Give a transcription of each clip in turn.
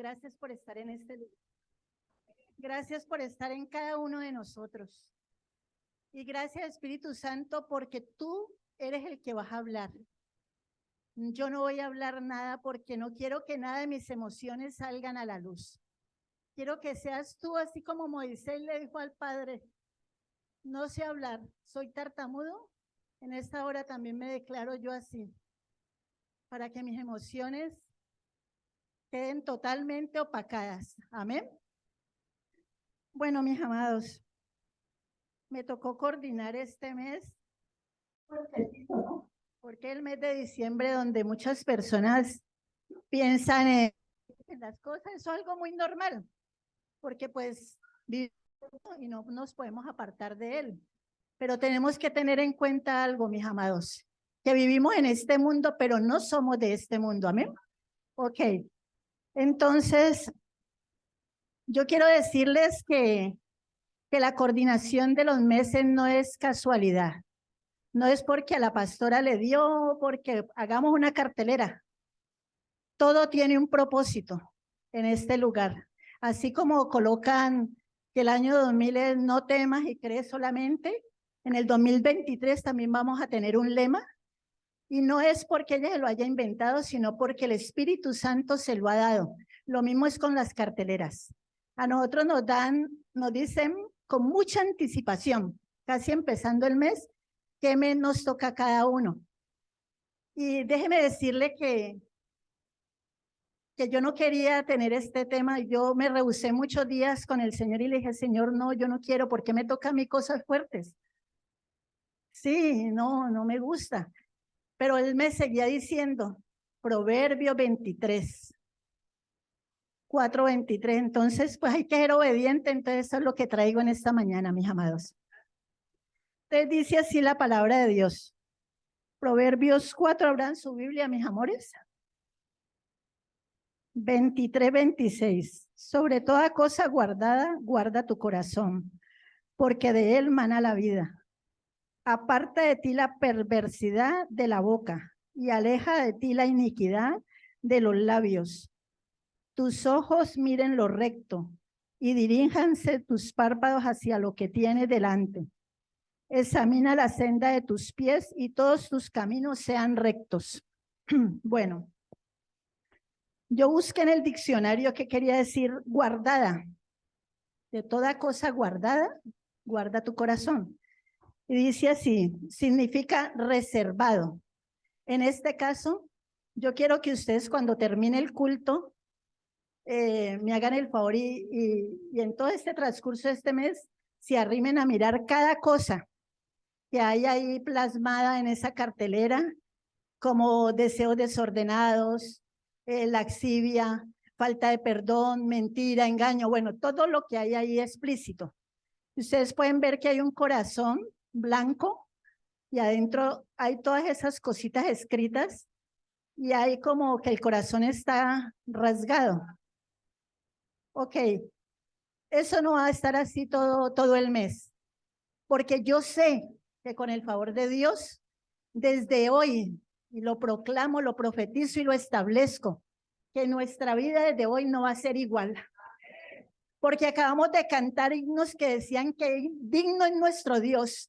Gracias por estar en este lugar. Gracias por estar en cada uno de nosotros. Y gracias, Espíritu Santo, porque tú eres el que vas a hablar. Yo no voy a hablar nada porque no quiero que nada de mis emociones salgan a la luz. Quiero que seas tú, así como Moisés le dijo al Padre, no sé hablar, soy tartamudo. En esta hora también me declaro yo así, para que mis emociones queden totalmente opacadas. Amén. Bueno, mis amados, me tocó coordinar este mes, porque el mes de diciembre, donde muchas personas piensan en las cosas, es algo muy normal, porque pues vivimos y no nos podemos apartar de él. Pero tenemos que tener en cuenta algo, mis amados, que vivimos en este mundo, pero no somos de este mundo. Amén. Ok. Entonces, yo quiero decirles que la coordinación de los meses no es casualidad. No es porque a la pastora le dio, porque hagamos una cartelera. Todo tiene un propósito en este lugar. Así como colocan que el año 2000 es no temas y crees solamente, en el 2023 también vamos a tener un lema. Y no es porque ella se lo haya inventado, sino porque el Espíritu Santo se lo ha dado. Lo mismo es con las carteleras. A nosotros nos dicen con mucha anticipación, casi empezando el mes, qué mes nos toca a cada uno. Y déjeme decirle que yo no quería tener este tema. Yo me rehusé muchos días con el Señor y le dije, Señor, no, yo no quiero, porque me toca a mí cosas fuertes. Sí, no me gusta. Pero él me seguía diciendo, Proverbio 23, 4:23. Entonces, pues hay que ser obediente. Entonces, eso es lo que traigo en esta mañana, mis amados. Entonces, dice así la palabra de Dios. Proverbios 4, abran su Biblia, mis amores. 23, 26. Sobre toda cosa guardada, guarda tu corazón, porque de él mana la vida. Aparta de ti la perversidad de la boca y aleja de ti la iniquidad de los labios. Tus ojos miren lo recto y diríjanse tus párpados hacia lo que tienes delante. Examina la senda de tus pies y todos tus caminos sean rectos. Bueno, yo busqué en el diccionario qué quería decir guardada. De toda cosa guardada, guarda tu corazón. Y dice así, significa reservado. En este caso, yo quiero que ustedes cuando termine el culto, me hagan el favor y en todo este transcurso de este mes, se arrimen a mirar cada cosa que hay ahí plasmada en esa cartelera, como deseos desordenados, laxivia, falta de perdón, mentira, engaño, bueno, todo lo que hay ahí explícito. Ustedes pueden ver que hay un corazón blanco y adentro hay todas esas cositas escritas y hay como que el corazón está rasgado. Ok, eso no va a estar así todo el mes, porque yo sé que con el favor de Dios, desde hoy, y lo proclamo, lo profetizo y lo establezco, que nuestra vida desde hoy no va a ser igual. Porque acabamos de cantar himnos que decían que digno es nuestro Dios,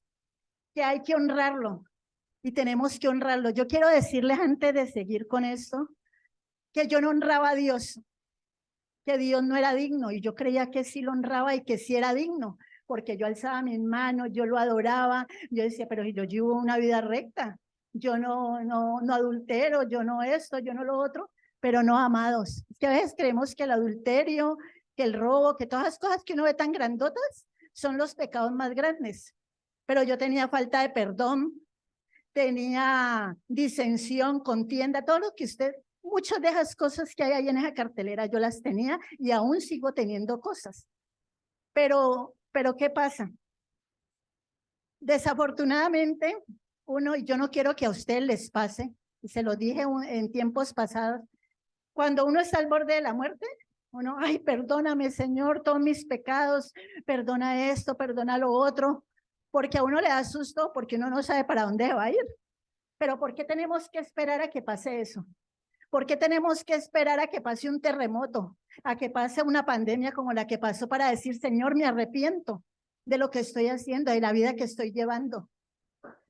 que hay que honrarlo y tenemos que honrarlo. Yo quiero decirles antes de seguir con esto, que yo no honraba a Dios, que Dios no era digno y yo creía que sí lo honraba y que sí era digno, porque yo alzaba mis manos, yo lo adoraba, yo decía, pero yo llevo una vida recta, yo no adultero, yo no esto, yo no lo otro, pero no, amados, es que a veces creemos que el adulterio, que el robo, que todas las cosas que uno ve tan grandotas son los pecados más grandes, pero yo tenía falta de perdón, tenía disensión, contienda, todo lo que usted, muchas de esas cosas que hay ahí en esa cartelera yo las tenía y aún sigo teniendo cosas. Pero ¿qué pasa? Desafortunadamente, y yo no quiero que a ustedes les pase, y se lo dije en tiempos pasados, cuando uno está al borde de la muerte, uno, ay, perdóname, Señor, todos mis pecados, perdona esto, perdona lo otro, porque a uno le da susto, porque uno no sabe para dónde va a ir. Pero ¿por qué tenemos que esperar a que pase eso? ¿Por qué tenemos que esperar a que pase un terremoto? a que pase una pandemia como la que pasó para decir, Señor, me arrepiento de lo que estoy haciendo, de la vida que estoy llevando.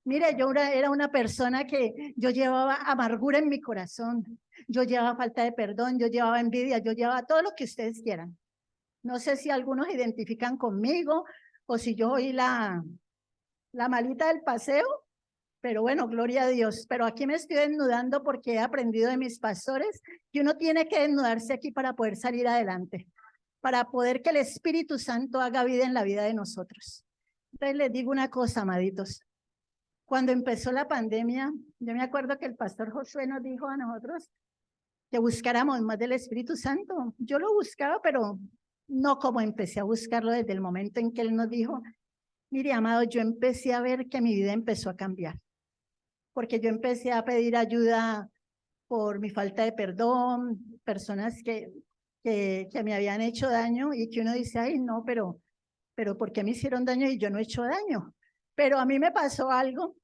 Mire, yo era una persona que yo llevaba amargura en mi corazón, yo llevaba falta de perdón, yo llevaba envidia, yo llevaba todo lo que ustedes quieran. No sé si algunos identifican conmigo o si yo oí la malita del paseo, pero bueno, gloria a Dios. Pero aquí me estoy desnudando porque he aprendido de mis pastores que uno tiene que desnudarse aquí para poder salir adelante, para poder que el Espíritu Santo haga vida en la vida de nosotros. Entonces les digo una cosa, amaditos. Cuando empezó la pandemia, yo me acuerdo que el pastor Josué nos dijo a nosotros que buscáramos más del Espíritu Santo. Yo lo buscaba, pero no como empecé a buscarlo desde el momento en que él nos dijo, mire, amado, yo empecé a ver que mi vida empezó a cambiar, porque yo empecé a pedir ayuda por mi falta de perdón, personas que me habían hecho daño y que uno dice, ay, no, pero ¿por qué me hicieron daño y yo no he hecho daño? Pero a mí me pasó algo.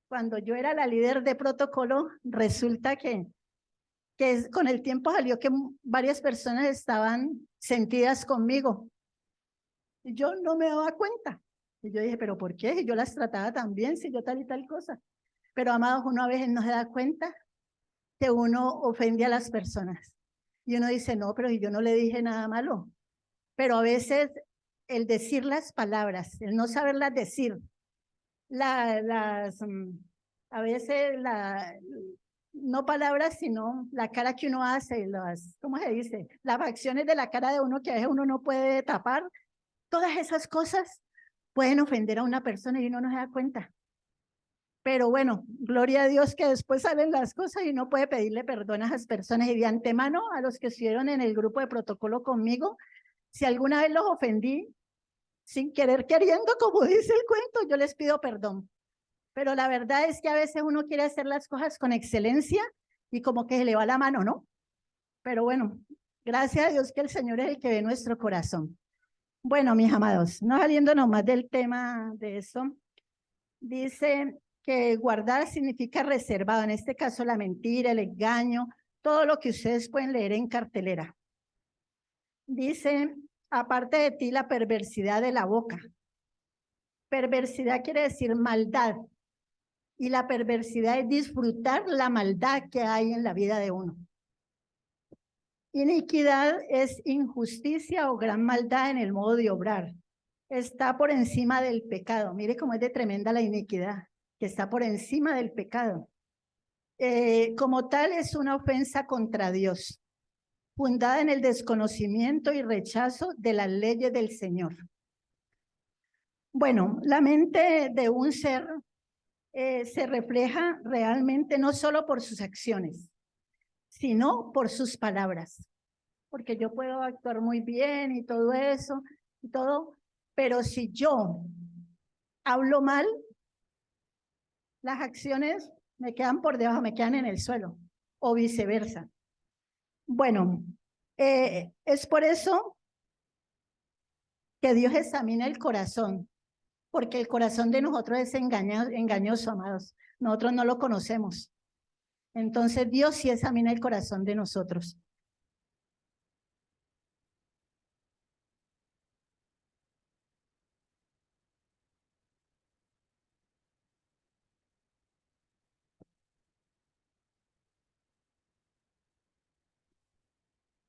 Cuando yo era la líder de protocolo, resulta que con el tiempo salió que varias personas estaban sentidas conmigo. Y yo no me daba cuenta. Y yo dije, ¿pero por qué? Y yo las trataba tan bien, si yo tal y tal cosa. Pero, amados, uno a veces no se da cuenta que uno ofende a las personas. Y uno dice, no, pero yo no le dije nada malo. Pero a veces el decir las palabras, el no saberlas decir, a veces no palabras, sino la cara que uno hace, ¿cómo se dice? Las acciones de la cara de uno que a veces uno no puede tapar, todas esas cosas pueden ofender a una persona y uno no se da cuenta. Pero bueno, gloria a Dios que después salen las cosas y uno puede pedirle perdón a esas personas. Y de antemano, a los que estuvieron en el grupo de protocolo conmigo, si alguna vez los ofendí, sin querer queriendo, como dice el cuento, yo les pido perdón. Pero la verdad es que a veces uno quiere hacer las cosas con excelencia y como que se le va la mano, ¿no? Pero bueno, gracias a Dios que el Señor es el que ve nuestro corazón. Bueno, mis amados, no saliéndonos más del tema de eso, dice que guardar significa reservado, en este caso la mentira, el engaño, todo lo que ustedes pueden leer en cartelera. Dice, aparte de ti, la perversidad de la boca. Perversidad quiere decir maldad. Y la perversidad es disfrutar la maldad que hay en la vida de uno. Iniquidad es injusticia o gran maldad en el modo de obrar. Está por encima del pecado. Mire cómo es de tremenda la iniquidad, que está por encima del pecado. Como tal, es una ofensa contra Dios, fundada en el desconocimiento y rechazo de las leyes del Señor. Bueno, la mente de un ser se refleja realmente no solo por sus acciones, sino por sus palabras. Porque yo puedo actuar muy bien y todo eso, y todo, pero si yo hablo mal, las acciones me quedan por debajo, me quedan en el suelo, o viceversa. Bueno, es por eso que Dios examina el corazón, porque el corazón de nosotros es engañoso, amados. Nosotros no lo conocemos. Entonces Dios sí examina el corazón de nosotros.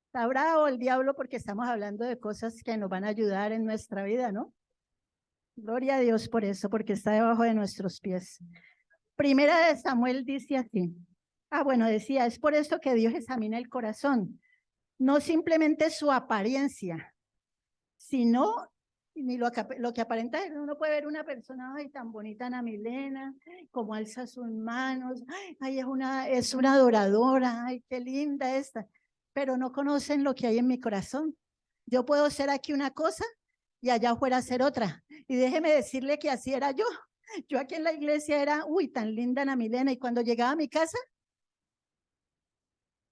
Está bravo el diablo porque estamos hablando de cosas que nos van a ayudar en nuestra vida, ¿no? Gloria a Dios por eso, porque está debajo de nuestros pies. Primera de Samuel dice así. Bueno, decía, es por eso que Dios examina el corazón, no simplemente su apariencia, sino ni lo que aparenta. Uno puede ver una persona, ay, tan bonita Ana Milena, como alza sus manos, ay, es una adoradora, ay, qué linda esta, pero no conocen lo que hay en mi corazón. Yo puedo ser aquí una cosa y allá afuera ser otra. Y déjeme decirle que así era yo. Yo aquí en la iglesia era, uy, tan linda Ana Milena, y cuando llegaba a mi casa,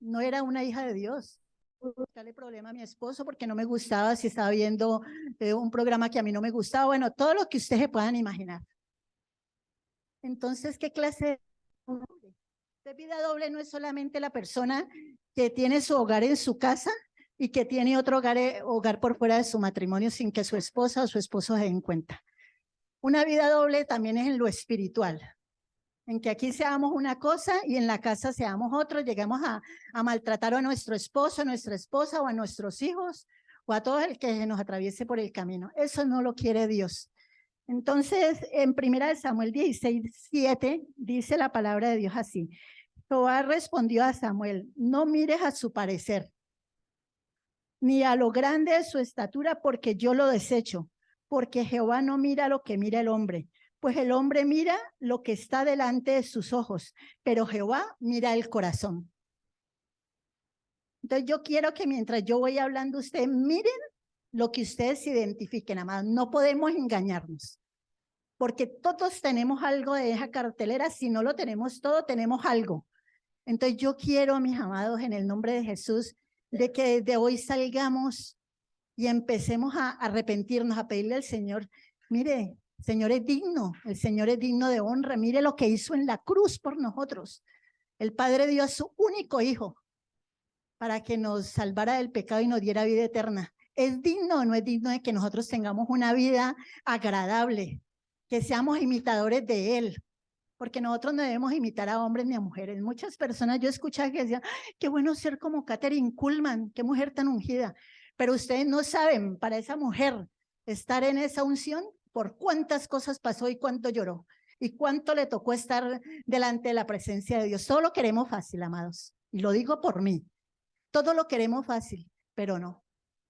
no era una hija de Dios. Buscarle problema a mi esposo porque no me gustaba, si estaba viendo un programa que a mí no me gustaba, bueno, todo lo que ustedes se puedan imaginar. Entonces, ¿qué clase de vida doble no es solamente la persona que tiene su hogar en su casa, y que tiene otro hogar por fuera de su matrimonio sin que su esposa o su esposo se den cuenta. Una vida doble también es en lo espiritual, en que aquí seamos una cosa y en la casa seamos otro, llegamos a maltratar a nuestro esposo, a nuestra esposa o a nuestros hijos o a todo el que nos atraviese por el camino. Eso no lo quiere Dios. Entonces, en 1 Samuel 16:7 dice la palabra de Dios así: Jehová respondió a Samuel, no mires a su parecer, ni a lo grande de su estatura, porque yo lo desecho, porque Jehová no mira lo que mira el hombre, pues el hombre mira lo que está delante de sus ojos, pero Jehová mira el corazón. Entonces yo quiero que mientras yo voy hablando, ustedes miren lo que ustedes identifiquen, amados. No podemos engañarnos, porque todos tenemos algo de esa cartelera. Si no lo tenemos todo, tenemos algo. Entonces yo quiero, mis amados, en el nombre de Jesús, de que desde hoy salgamos y empecemos a arrepentirnos, a pedirle al Señor, mire, el Señor es digno, el Señor es digno de honra, mire lo que hizo en la cruz por nosotros. El Padre dio a su único Hijo para que nos salvara del pecado y nos diera vida eterna. ¿Es digno o no es digno de que nosotros tengamos una vida agradable, que seamos imitadores de Él? Porque nosotros no debemos imitar a hombres ni a mujeres. Muchas personas yo escuchaba que decían, qué bueno ser como Katherine Kuhlman, qué mujer tan ungida. Pero ustedes no saben, para esa mujer estar en esa unción, por cuántas cosas pasó y cuánto lloró. Y cuánto le tocó estar delante de la presencia de Dios. Todo lo queremos fácil, amados. Y lo digo por mí. Todo lo queremos fácil, pero no.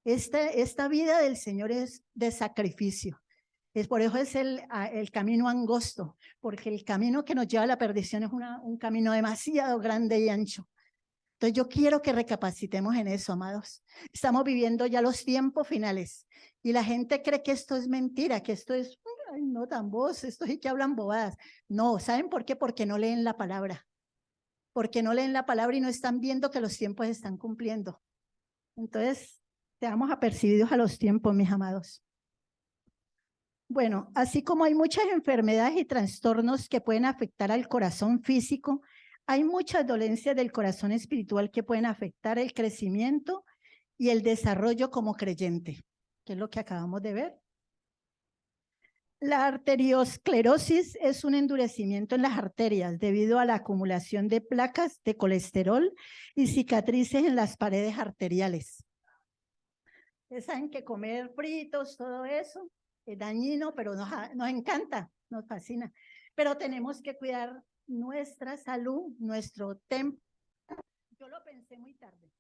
Esta vida del Señor es de sacrificio. Por eso es el camino angosto, porque el camino que nos lleva a la perdición es un camino demasiado grande y ancho. Entonces yo quiero que recapacitemos en eso, amados. Estamos viviendo ya los tiempos finales y la gente cree que esto es mentira, que esto es, ay, no tan vos, esto sí que hablan bobadas. No, ¿saben por qué? Porque no leen la palabra. Porque no leen la palabra y no están viendo que los tiempos están cumpliendo. Entonces, seamos apercibidos a los tiempos, mis amados. Bueno, así como hay muchas enfermedades y trastornos que pueden afectar al corazón físico, hay muchas dolencias del corazón espiritual que pueden afectar el crecimiento y el desarrollo como creyente, que es lo que acabamos de ver. La arteriosclerosis es un endurecimiento en las arterias debido a la acumulación de placas de colesterol y cicatrices en las paredes arteriales. Ustedes saben que comer fritos, todo eso, es dañino, pero nos encanta, nos fascina. Pero tenemos que cuidar nuestra salud, nuestro templo. Yo lo pensé muy tarde.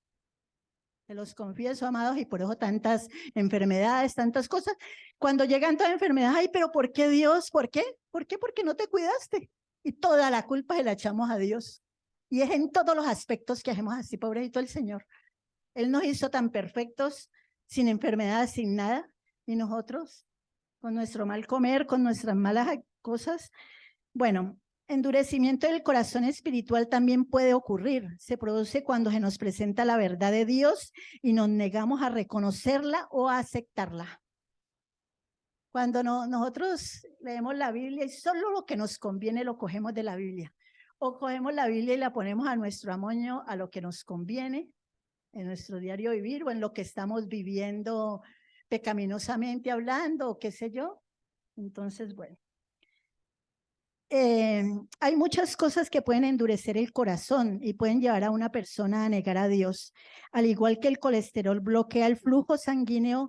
Se los confieso, amados, y por eso tantas enfermedades, tantas cosas. Cuando llegan todas enfermedades, ay, pero ¿por qué Dios? ¿Por qué? ¿Por qué? Porque no te cuidaste. Y toda la culpa se la echamos a Dios. Y es en todos los aspectos que hacemos así, pobrecito el Señor. Él nos hizo tan perfectos, sin enfermedades, sin nada. Y nosotros, con nuestro mal comer, con nuestras malas cosas. Bueno, endurecimiento del corazón espiritual también puede ocurrir. Se produce cuando se nos presenta la verdad de Dios y nos negamos a reconocerla o a aceptarla. Cuando nosotros leemos la Biblia y solo lo que nos conviene lo cogemos de la Biblia. O cogemos la Biblia y la ponemos a nuestro amoño, a lo que nos conviene en nuestro diario vivir o en lo que estamos viviendo pecaminosamente hablando o qué sé yo. Entonces, bueno. Hay muchas cosas que pueden endurecer el corazón y pueden llevar a una persona a negar a Dios. Al igual que el colesterol bloquea el flujo sanguíneo,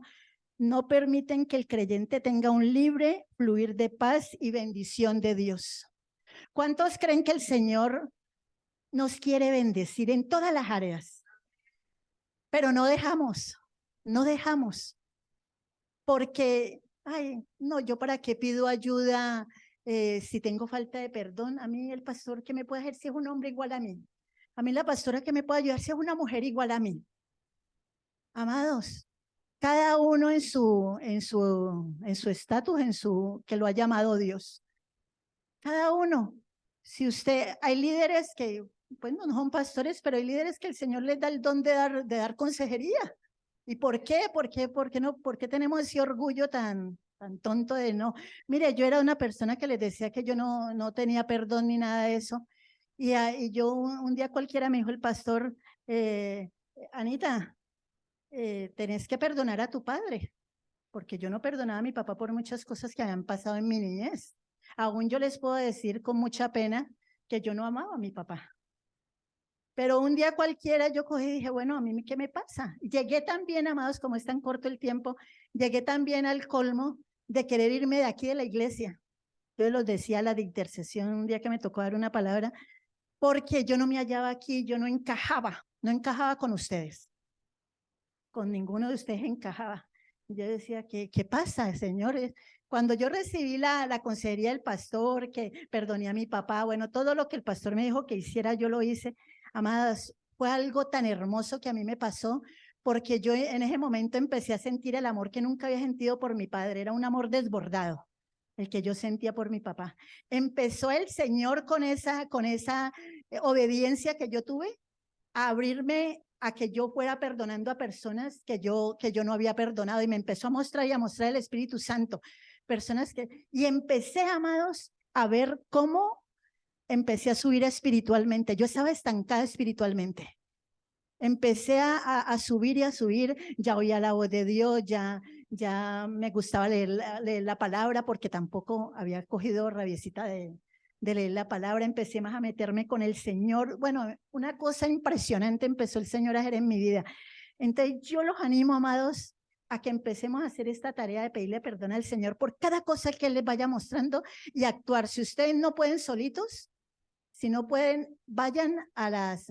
no permiten que el creyente tenga un libre fluir de paz y bendición de Dios. ¿Cuántos creen que el Señor nos quiere bendecir en todas las áreas? Pero no dejamos, porque, ay, no, yo para qué pido ayuda si tengo falta de perdón. A mí el pastor que me puede hacer si es un hombre igual a mí. A mí la pastora que me puede ayudar si es una mujer igual a mí. Amados, cada uno en su estatus, que lo ha llamado Dios. Cada uno. Si usted, hay líderes que, pues no son pastores, pero hay líderes que el Señor les da el don de dar consejería. ¿Y por qué? ¿Por qué no? ¿Por qué tenemos ese orgullo tan tonto de no? Mire, yo era una persona que les decía que yo no tenía perdón ni nada de eso. Y yo un día cualquiera me dijo el pastor, Anita, tenés que perdonar a tu padre, porque yo no perdonaba a mi papá por muchas cosas que habían pasado en mi niñez. Aún yo les puedo decir con mucha pena que yo no amaba a mi papá. Pero un día cualquiera yo cogí y dije, bueno, ¿a mí qué me pasa? Llegué también, amados, como es tan corto el tiempo, llegué también al colmo de querer irme de aquí de la iglesia. Yo los decía a la de intercesión un día que me tocó dar una palabra, porque yo no me hallaba aquí, yo no encajaba con ustedes, con ninguno de ustedes encajaba. Yo decía, ¿qué pasa, señores? Cuando yo recibí la consejería del pastor, que perdoné a mi papá, bueno, todo lo que el pastor me dijo que hiciera, yo lo hice. Amadas, fue algo tan hermoso que a mí me pasó, porque yo en ese momento empecé a sentir el amor que nunca había sentido por mi padre, era un amor desbordado el que yo sentía por mi papá. Empezó el Señor con esa obediencia que yo tuve a abrirme a que yo fuera perdonando a personas que yo no había perdonado y me empezó a mostrar y a mostrar el Espíritu Santo, personas y empecé, amados, a ver cómo empecé a subir espiritualmente. Yo estaba estancada espiritualmente. Empecé a subir y a subir, ya oía la voz de Dios, ya me gustaba leer la palabra porque tampoco había cogido rabiecita de leer la palabra, empecé más a meterme con el Señor. Bueno, una cosa impresionante empezó el Señor a hacer en mi vida. Entonces yo los animo, amados, a que empecemos a hacer esta tarea de pedirle perdón al Señor por cada cosa que Él les vaya mostrando y actuar. Si ustedes no pueden solitos, si no pueden, vayan a las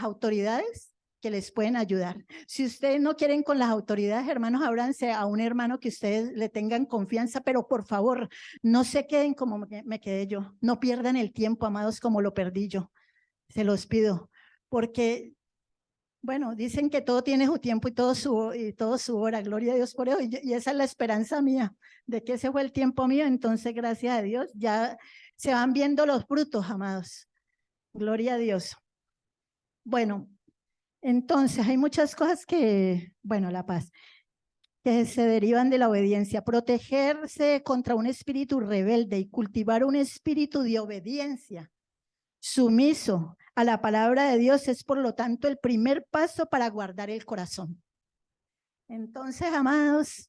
autoridades que les pueden ayudar. Si ustedes no quieren con las autoridades, hermanos, ábranse a un hermano que ustedes le tengan confianza, pero por favor, no se queden como me quedé yo. No pierdan el tiempo, amados, como lo perdí yo. Se los pido, porque bueno, dicen que todo tiene su tiempo y todo su hora. Gloria a Dios por eso. Y esa es la esperanza mía, de que ese fue el tiempo mío. Entonces, gracias a Dios, ya se van viendo los frutos, amados. Gloria a Dios. Bueno, entonces hay muchas cosas que, bueno, la paz, que se derivan de la obediencia. Protegerse contra un espíritu rebelde y cultivar un espíritu de obediencia sumiso a la palabra de Dios es, por lo tanto, el primer paso para guardar el corazón. Entonces, amados,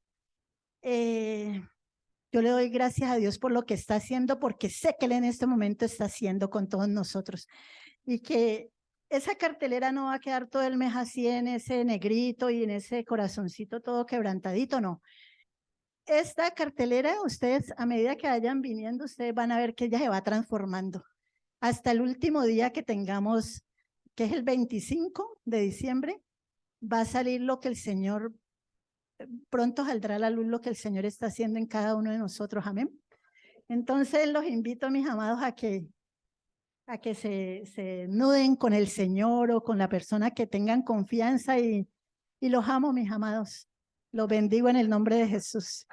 yo le doy gracias a Dios por lo que está haciendo, porque sé que Él en este momento está haciendo con todos nosotros. Y que esa cartelera no va a quedar todo el mes así en ese negrito y en ese corazoncito todo quebrantadito, no. Esta cartelera, ustedes a medida que vayan viniendo, ustedes van a ver que ella se va transformando. Hasta el último día que tengamos, que es el 25 de diciembre, va a salir lo que el Señor, pronto saldrá a la luz lo que el Señor está haciendo en cada uno de nosotros, amén. Entonces los invito, mis amados, a que se nuden con el Señor o con la persona que tengan confianza y los amo, mis amados. Los bendigo en el nombre de Jesús.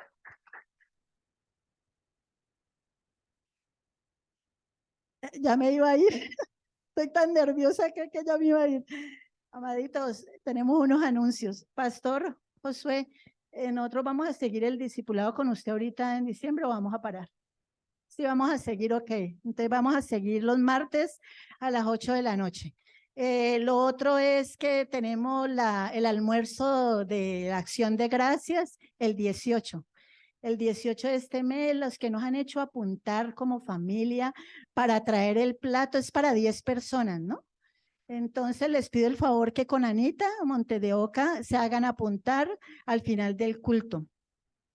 Ya me iba a ir. Estoy tan nerviosa que ya me iba a ir. Amaditos, tenemos unos anuncios. Pastor Josué, nosotros vamos a seguir el discipulado con usted ahorita en diciembre o vamos a parar. Sí, vamos a seguir, ok. Entonces vamos a seguir los martes a las 8 de la noche. Lo otro es que tenemos el almuerzo de Acción de Gracias el 18. El 18 de este mes, los que nos han hecho apuntar como familia para traer el plato es para 10 personas, ¿no? Entonces les pido el favor que con Anita Monte de Oca se hagan apuntar al final del culto.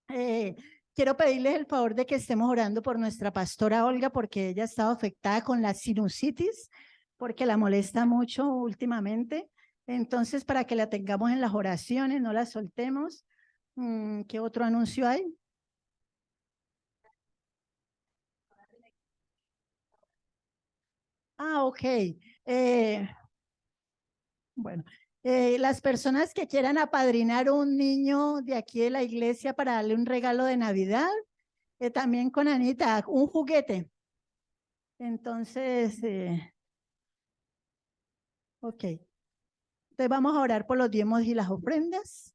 Quiero pedirles el favor de que estemos orando por nuestra pastora Olga, porque ella ha estado afectada con la sinusitis, porque la molesta mucho últimamente. Entonces, para que la tengamos en las oraciones, no la soltemos. ¿Qué otro anuncio hay? Ah, ok. Bueno, las personas que quieran apadrinar un niño de aquí de la iglesia para darle un regalo de Navidad, también con Anita, un juguete. Entonces, ok. Entonces vamos a orar por los diezmos y las ofrendas.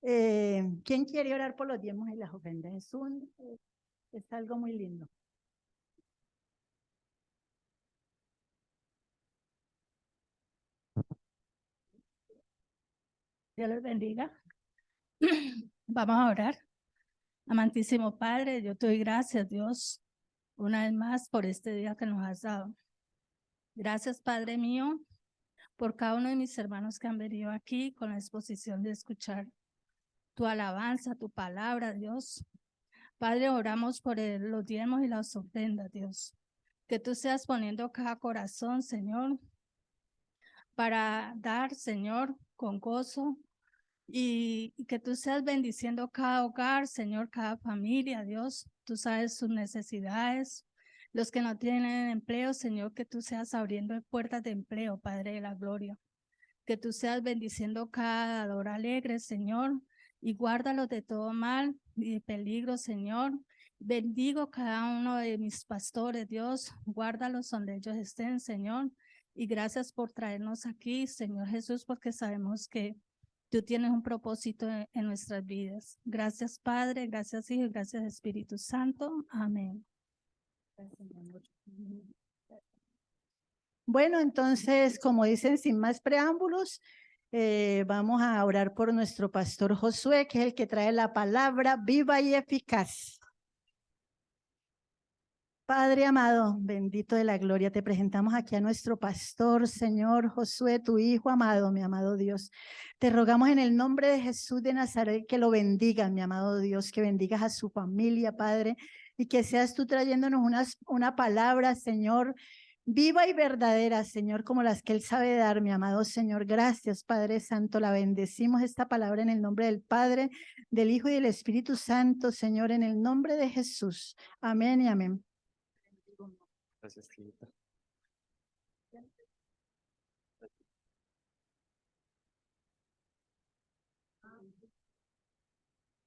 ¿Quién quiere orar por los diezmos y las ofrendas? Es algo muy lindo. Dios les bendiga. Vamos a orar. Amantísimo Padre, yo te doy gracias, Dios, una vez más por este día que nos has dado. Gracias, Padre mío, por cada uno de mis hermanos que han venido aquí con la disposición de escuchar tu alabanza, tu palabra, Dios. Padre, oramos por los diezmos y las ofrendas, Dios. Que tú seas poniendo cada corazón, Señor, para dar, Señor, con gozo, y que tú seas bendiciendo cada hogar, Señor, cada familia, Dios. Tú sabes sus necesidades. Los que no tienen empleo, Señor, que tú seas abriendo puertas de empleo, Padre de la gloria. Que tú seas bendiciendo cada dador alegre, Señor, y guárdalos de todo mal y de peligro, Señor. Bendigo cada uno de mis pastores, Dios. Guárdalos donde ellos estén, Señor. Y gracias por traernos aquí, Señor Jesús, porque sabemos que tú tienes un propósito en nuestras vidas. Gracias, Padre, gracias, Hijo, y gracias, Espíritu Santo. Amén. Bueno, entonces, como dicen, sin más preámbulos, vamos a orar por nuestro pastor Josué, que es el que trae la palabra viva y eficaz. Padre amado, bendito de la gloria, te presentamos aquí a nuestro pastor, Señor Josué, tu hijo amado, mi amado Dios. Te rogamos en el nombre de Jesús de Nazaret que lo bendigas, mi amado Dios, que bendigas a su familia, Padre, y que seas tú trayéndonos una palabra, Señor, viva y verdadera, Señor, como las que Él sabe dar, mi amado Señor. Gracias, Padre Santo, la bendecimos esta palabra en el nombre del Padre, del Hijo y del Espíritu Santo, Señor, en el nombre de Jesús. Amén y amén. Gracias, Quinta.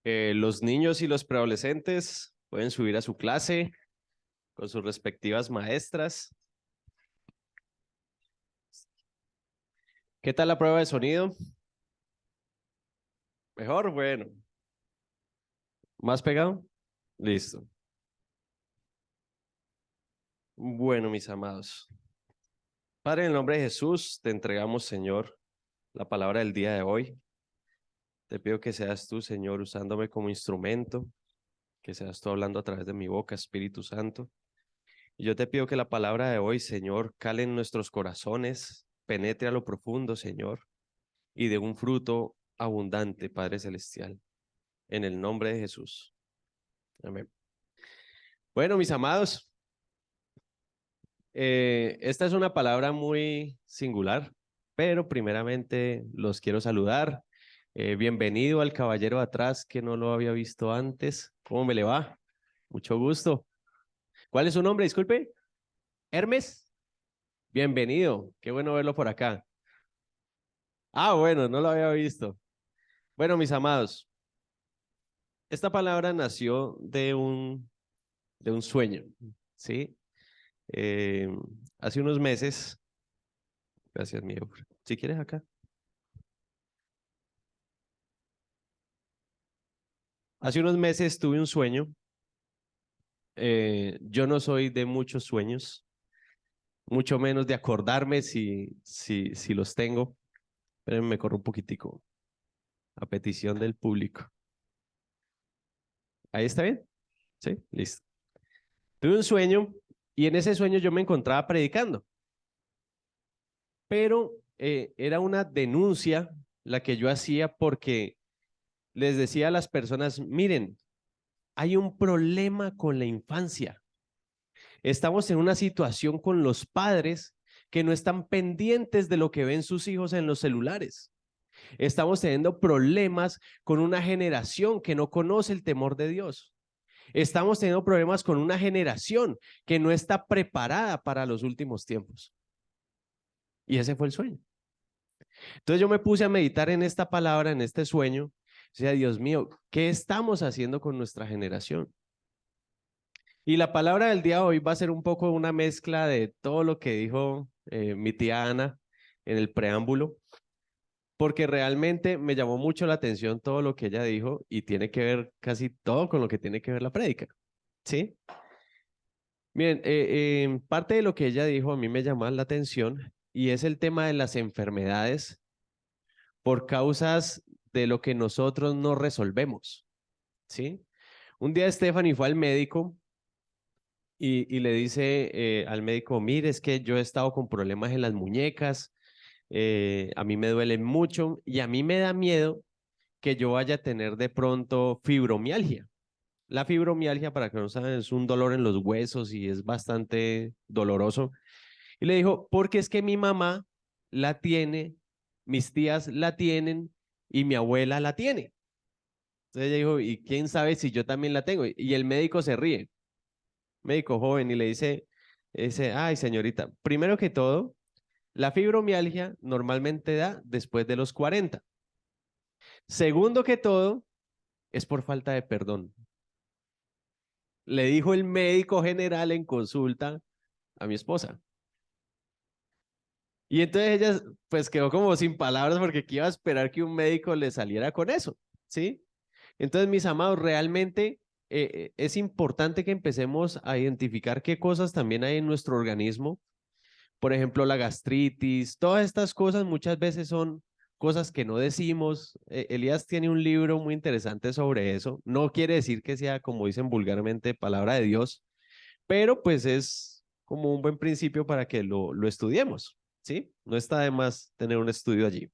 Los niños y los preadolescentes pueden subir a su clase con sus respectivas maestras. ¿Qué tal la prueba de sonido? ¿Mejor? Bueno. ¿Más pegado? Listo. Bueno, mis amados. Padre, en el nombre de Jesús, te entregamos, Señor, la palabra del día de hoy. Te pido que seas tú, Señor, usándome como instrumento, que seas tú hablando a través de mi boca, Espíritu Santo. Y yo te pido que la palabra de hoy, Señor, cale en nuestros corazones, penetre a lo profundo, Señor, y dé un fruto abundante, Padre Celestial, en el nombre de Jesús. Amén. Bueno, mis amados, esta es una palabra muy singular, pero primeramente los quiero saludar. Bienvenido al caballero de atrás que no lo había visto antes. ¿Cómo me le va? Mucho gusto. ¿Cuál es su nombre? Disculpe. Hermes. Bienvenido. Qué bueno verlo por acá. Ah, bueno, no lo había visto. Bueno, mis amados, esta palabra nació de un sueño, ¿sí? Eh, Hace unos meses, gracias, mío. Si quieres acá. Hace unos meses tuve un sueño. Yo no soy de muchos sueños, mucho menos de acordarme si los tengo. Pero me corro un poquitico a petición del público. ¿Ahí está bien? Sí, listo. Tuve un sueño y en ese sueño yo me encontraba predicando, pero era una denuncia la que yo hacía porque les decía a las personas, miren, hay un problema con la infancia. Estamos en una situación con los padres que no están pendientes de lo que ven sus hijos en los celulares. Estamos teniendo problemas con una generación que no conoce el temor de Dios. Estamos teniendo problemas con una generación que no está preparada para los últimos tiempos. Y ese fue el sueño. Entonces yo me puse a meditar en esta palabra, en este sueño. O sea, Dios mío, ¿qué estamos haciendo con nuestra generación? Y la palabra del día de hoy va a ser un poco una mezcla de todo lo que dijo mi tía Ana en el preámbulo, porque realmente me llamó mucho la atención todo lo que ella dijo y tiene que ver casi todo con lo que tiene que ver la prédica, ¿sí? Miren, parte de lo que ella dijo a mí me llamó la atención y es el tema de las enfermedades, por causas de lo que nosotros no resolvemos, ¿sí? Un día Stephanie fue al médico y le dice al médico, mire, es que yo he estado con problemas en las muñecas, a mí me duelen mucho y a mí me da miedo que yo vaya a tener de pronto fibromialgia. La fibromialgia, para que no saben, es un dolor en los huesos y es bastante doloroso. Y le dijo, porque es que mi mamá la tiene, mis tías la tienen y mi abuela la tiene. Entonces ella dijo, ¿y quién sabe si yo también la tengo? Y el médico se ríe, médico joven, y le dice, ay señorita, primero que todo, la fibromialgia normalmente da después de los 40. Segundo que todo, es por falta de perdón. Le dijo el médico general en consulta a mi esposa. Y entonces ella pues quedó como sin palabras porque ¿qué iba a esperar que un médico le saliera con eso? ¿Sí? Entonces, mis amados, realmente es importante que empecemos a identificar qué cosas también hay en nuestro organismo. Por ejemplo, la gastritis, todas estas cosas muchas veces son cosas que no decimos. Elías tiene un libro muy interesante sobre eso. No quiere decir que sea, como dicen vulgarmente, palabra de Dios, pero pues es como un buen principio para que lo estudiemos, ¿sí? No está de más tener un estudio allí.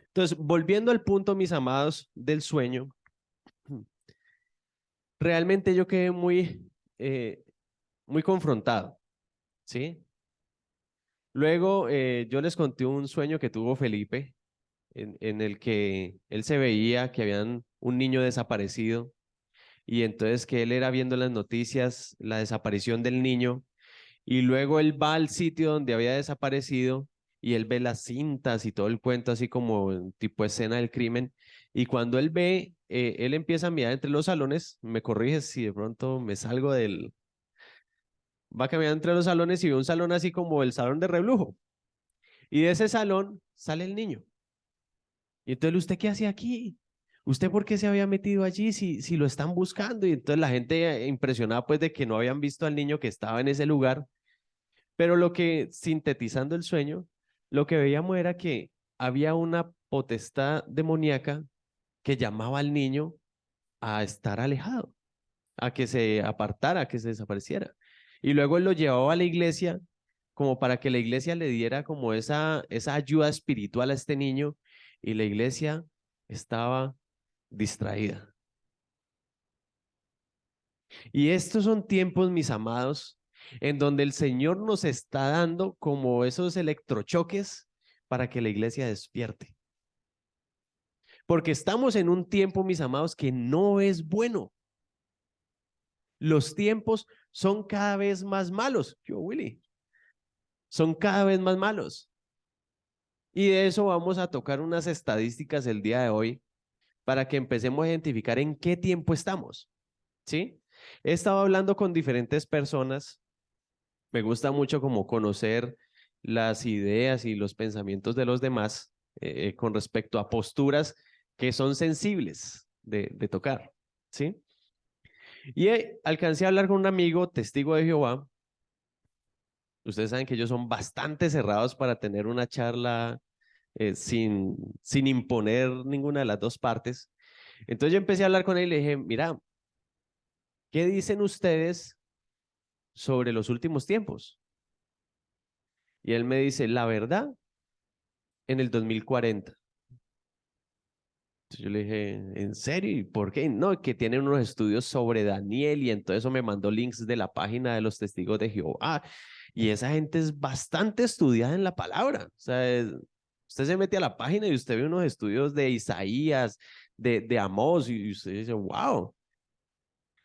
Entonces, volviendo al punto, mis amados, del sueño, realmente yo quedé muy confrontado, ¿sí? Luego yo les conté un sueño que tuvo Felipe, en el que él se veía que habían un niño desaparecido y entonces que él era viendo las noticias la desaparición del niño y luego él va al sitio donde había desaparecido y él ve las cintas y todo el cuento así como en tipo escena del crimen y cuando él ve, él empieza a mirar entre los salones, me corriges si de pronto me salgo del... Va caminando entre los salones y ve un salón así como el salón de reblujo y de ese salón sale el niño. Y entonces, ¿usted qué hacía aquí? ¿Usted por qué se había metido allí si lo están buscando? Y entonces la gente impresionada pues de que no habían visto al niño que estaba en ese lugar. Pero lo que, sintetizando el sueño, lo que veíamos era que había una potestad demoníaca que llamaba al niño a estar alejado, a que se apartara, a que se desapareciera. Y luego él lo llevaba a la iglesia como para que la iglesia le diera como esa ayuda espiritual a este niño y la iglesia estaba distraída. Y estos son tiempos, mis amados, en donde el Señor nos está dando como esos electrochoques para que la iglesia despierte. Porque estamos en un tiempo, mis amados, que no es bueno. Los tiempos son cada vez más malos. Yo, Willy, son cada vez más malos. Y de eso vamos a tocar unas estadísticas el día de hoy para que empecemos a identificar en qué tiempo estamos. ¿Sí? He estado hablando con diferentes personas. Me gusta mucho como conocer las ideas y los pensamientos de los demás con respecto a posturas que son sensibles de tocar, ¿sí? Y alcancé a hablar con un amigo, testigo de Jehová. Ustedes saben que ellos son bastante cerrados para tener una charla sin imponer ninguna de las dos partes. Entonces yo empecé a hablar con él y le dije, mira, ¿qué dicen ustedes sobre los últimos tiempos? Y él me dice, la verdad, en el 2040. Entonces yo le dije, ¿en serio? ¿Y por qué? No, que tienen unos estudios sobre Daniel y entonces eso me mandó links de la página de los testigos de Jehová. Y esa gente es bastante estudiada en la palabra. O sea, usted se mete a la página y usted ve unos estudios de Isaías, de Amós y usted dice, wow.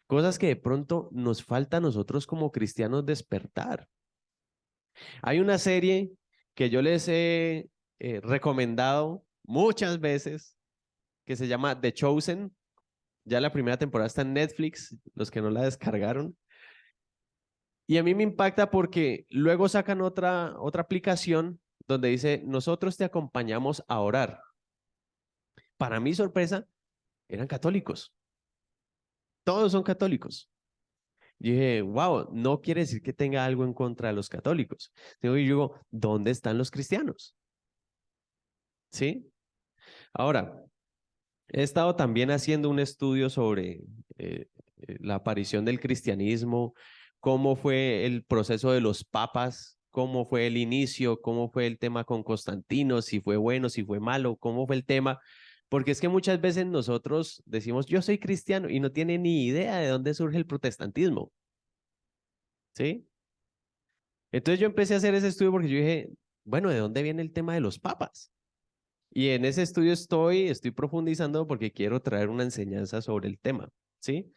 Cosas que de pronto nos falta a nosotros como cristianos despertar. Hay una serie que yo les he recomendado muchas veces que se llama The Chosen. Ya la primera temporada está en Netflix, los que no la descargaron. Y a mí me impacta porque luego sacan otra aplicación donde dice, nosotros te acompañamos a orar. Para mi sorpresa, eran católicos. Todos son católicos. Y dije, wow, no quiere decir que tenga algo en contra de los católicos. Digo, ¿dónde están los cristianos? ¿sí? Ahora, he estado también haciendo un estudio sobre la aparición del cristianismo, cómo fue el proceso de los papas, cómo fue el inicio, cómo fue el tema con Constantino, si fue bueno, si fue malo, cómo fue el tema, porque es que muchas veces nosotros decimos, yo soy cristiano y no tiene ni idea de dónde surge el protestantismo, ¿sí? Entonces yo empecé a hacer ese estudio porque yo dije, bueno, ¿de dónde viene el tema de los papas? Y en ese estudio estoy profundizando porque quiero traer una enseñanza sobre el tema, ¿sí?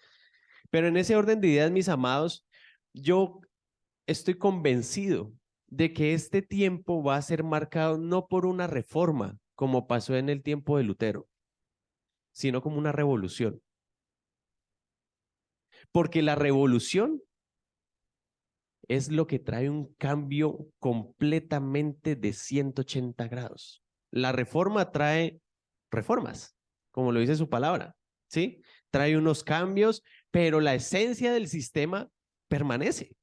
Pero en ese orden de ideas, mis amados, yo estoy convencido de que este tiempo va a ser marcado no por una reforma, como pasó en el tiempo de Lutero, sino como una revolución. Porque la revolución es lo que trae un cambio completamente de 180 grados. La reforma trae reformas, como lo dice su palabra, ¿sí? Trae unos cambios, pero la esencia del sistema permanece.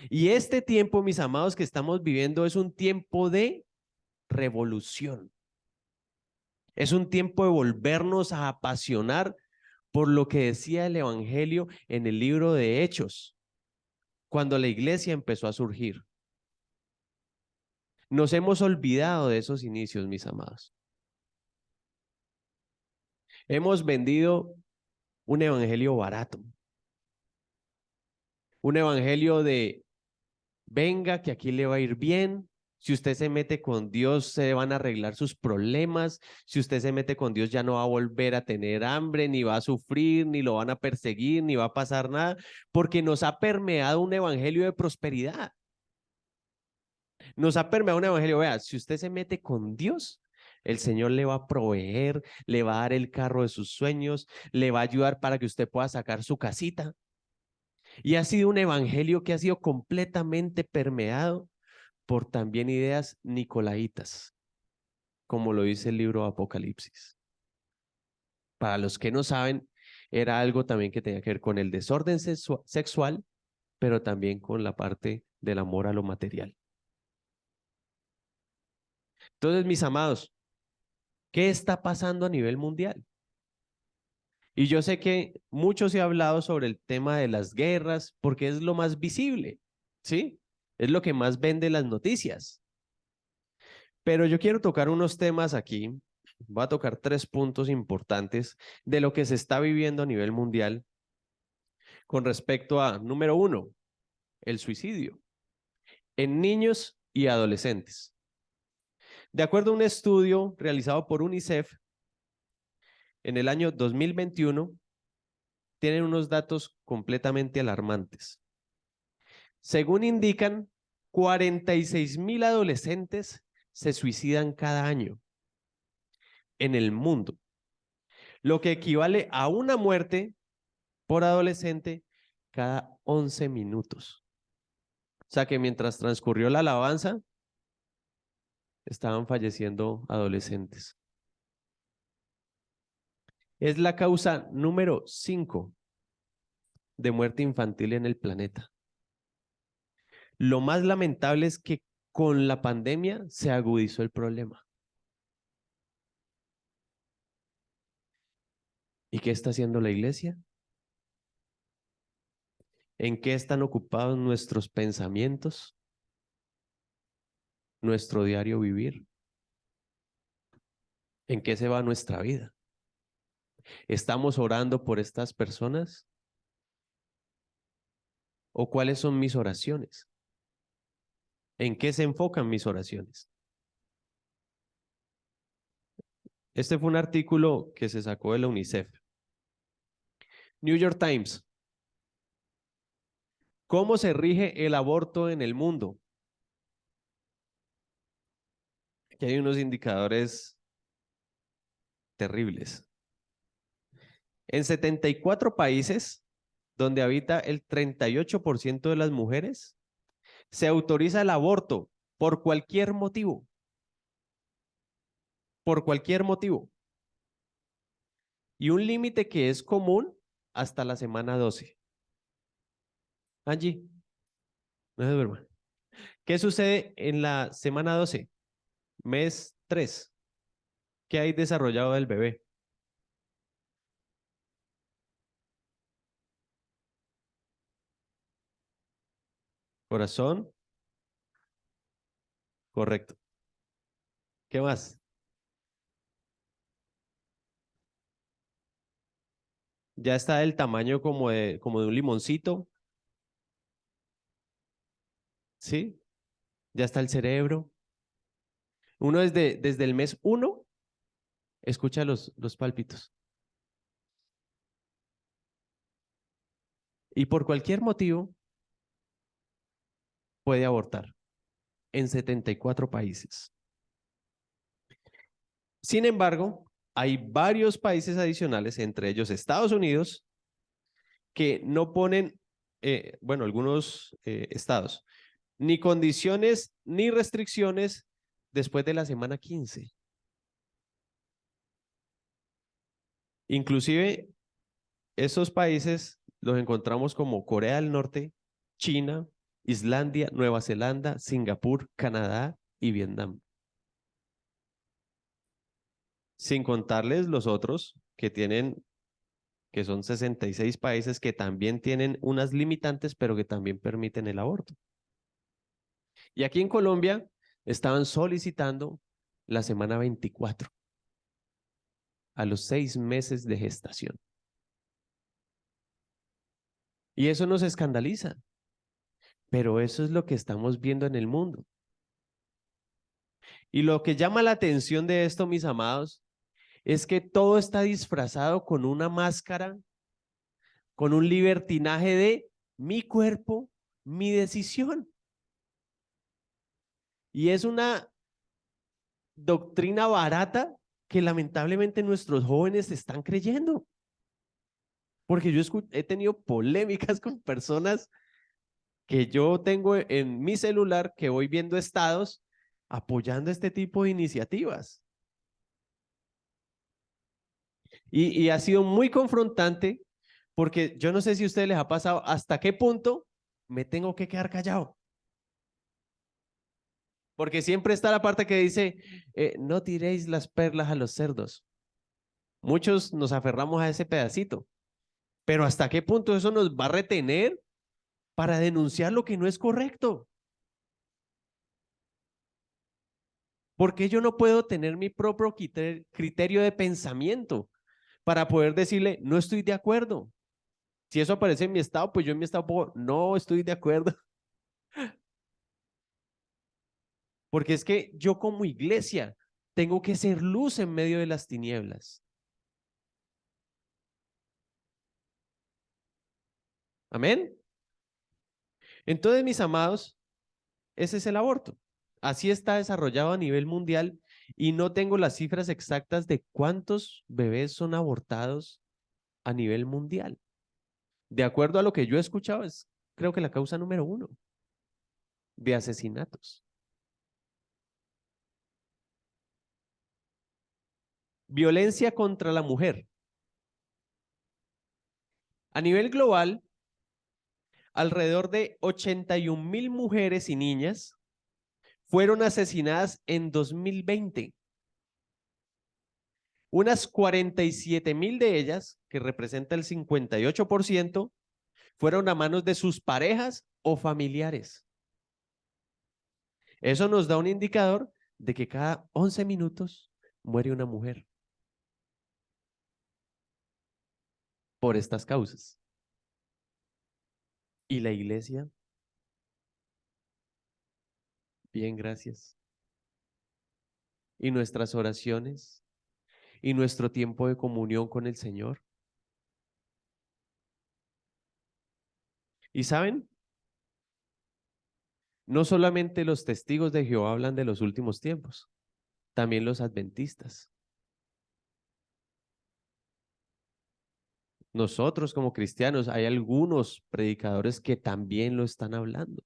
Y este tiempo, mis amados, que estamos viviendo es un tiempo de revolución. Es un tiempo de volvernos a apasionar por lo que decía el Evangelio en el libro de Hechos, cuando la iglesia empezó a surgir. Nos hemos olvidado de esos inicios, mis amados. Hemos vendido un evangelio barato, un evangelio de venga que aquí le va a ir bien. Si usted se mete con Dios, se van a arreglar sus problemas. Si usted se mete con Dios, ya no va a volver a tener hambre, ni va a sufrir, ni lo van a perseguir, ni va a pasar nada, porque nos ha permeado un evangelio de prosperidad. Nos ha permeado un evangelio, vea, si usted se mete con Dios, el Señor le va a proveer, le va a dar el carro de sus sueños, le va a ayudar para que usted pueda sacar su casita. Y ha sido un evangelio que ha sido completamente permeado por también ideas nicolaitas, como lo dice el libro Apocalipsis. Para los que no saben, era algo también que tenía que ver con el desorden sexual, pero también con la parte del amor a lo material. Entonces, mis amados, ¿qué está pasando a nivel mundial? Y yo sé que mucho se ha hablado sobre el tema de las guerras porque es lo más visible, ¿sí? Es lo que más vende las noticias. Pero yo quiero tocar unos temas aquí. Voy a tocar 3 puntos importantes de lo que se está viviendo a nivel mundial con respecto a, número 1, el suicidio en niños y adolescentes. De acuerdo a un estudio realizado por UNICEF en el año 2021, tienen unos datos completamente alarmantes. Según indican, 46,000 adolescentes se suicidan cada año en el mundo, lo que equivale a una muerte por adolescente cada 11 minutos. O sea que mientras transcurrió la alabanza, estaban falleciendo adolescentes. Es la causa número 5 de muerte infantil en el planeta. Lo más lamentable es que con la pandemia se agudizó el problema. ¿Y qué está haciendo la iglesia? ¿En qué están ocupados nuestros pensamientos? ¿Nuestro diario vivir? ¿En qué se va nuestra vida? ¿Estamos orando por estas personas? ¿O cuáles son mis oraciones? ¿En qué se enfocan mis oraciones? Este fue un artículo que se sacó de la UNICEF. New York Times. ¿Cómo se rige el aborto en el mundo? Aquí hay unos indicadores terribles. En 74 países, donde habita el 38% de las mujeres, se autoriza el aborto por cualquier motivo. Por cualquier motivo. Y un límite que es común hasta la semana 12. Angie, no se duerma. ¿Qué sucede en la semana 12? Mes 3. ¿Qué hay desarrollado del bebé? Corazón. Correcto. ¿Qué más? Ya está del tamaño como de un limoncito. ¿Sí? Ya está el cerebro. Uno desde el mes 1 escucha los pálpitos. Y por cualquier motivo puede abortar en 74 países. Sin embargo, hay varios países adicionales, entre ellos Estados Unidos, que no ponen, bueno, algunos estados, ni condiciones ni restricciones después de la semana 15. Inclusive, esos países los encontramos como Corea del Norte, China, Islandia, Nueva Zelanda, Singapur, Canadá y Vietnam. Sin contarles los otros que son 66 países que también tienen unas limitantes, pero que también permiten el aborto. Y aquí en Colombia estaban solicitando la semana 24, a los 6 meses de gestación. Y eso nos escandaliza, pero eso es lo que estamos viendo en el mundo. Y lo que llama la atención de esto, mis amados, es que todo está disfrazado con una máscara, con un libertinaje de mi cuerpo, mi decisión. Y es una doctrina barata que lamentablemente nuestros jóvenes están creyendo. Porque yo he tenido polémicas con personas que yo tengo en mi celular que voy viendo estados apoyando este tipo de iniciativas. Y ha sido muy confrontante porque yo no sé si a ustedes les ha pasado hasta qué punto me tengo que quedar callado. Porque siempre está la parte que dice, no tiréis las perlas a los cerdos. Muchos nos aferramos a ese pedacito, pero ¿hasta qué punto eso nos va a retener para denunciar lo que no es correcto? ¿Por qué yo no puedo tener mi propio criterio de pensamiento para poder decirle, no estoy de acuerdo? Si eso aparece en mi estado, pues yo en mi estado no estoy de acuerdo. Porque es que yo como iglesia tengo que ser luz en medio de las tinieblas. Amén. Entonces, mis amados, ese es el aborto. Así está desarrollado a nivel mundial y no tengo las cifras exactas de cuántos bebés son abortados a nivel mundial. De acuerdo a lo que yo he escuchado, es creo que la causa número 1 de asesinatos. Violencia contra la mujer. A nivel global, alrededor de 81,000 mujeres y niñas fueron asesinadas en 2020. Unas 47,000 de ellas, que representa el 58%, fueron a manos de sus parejas o familiares. Eso nos da un indicador de que cada 11 minutos muere una mujer por estas causas. ¿Y la iglesia? Bien, gracias. ¿Y nuestras oraciones? ¿Y nuestro tiempo de comunión con el Señor? ¿Y saben? No solamente los testigos de Jehová hablan de los últimos tiempos, también los adventistas. Nosotros como cristianos, hay algunos predicadores que también lo están hablando.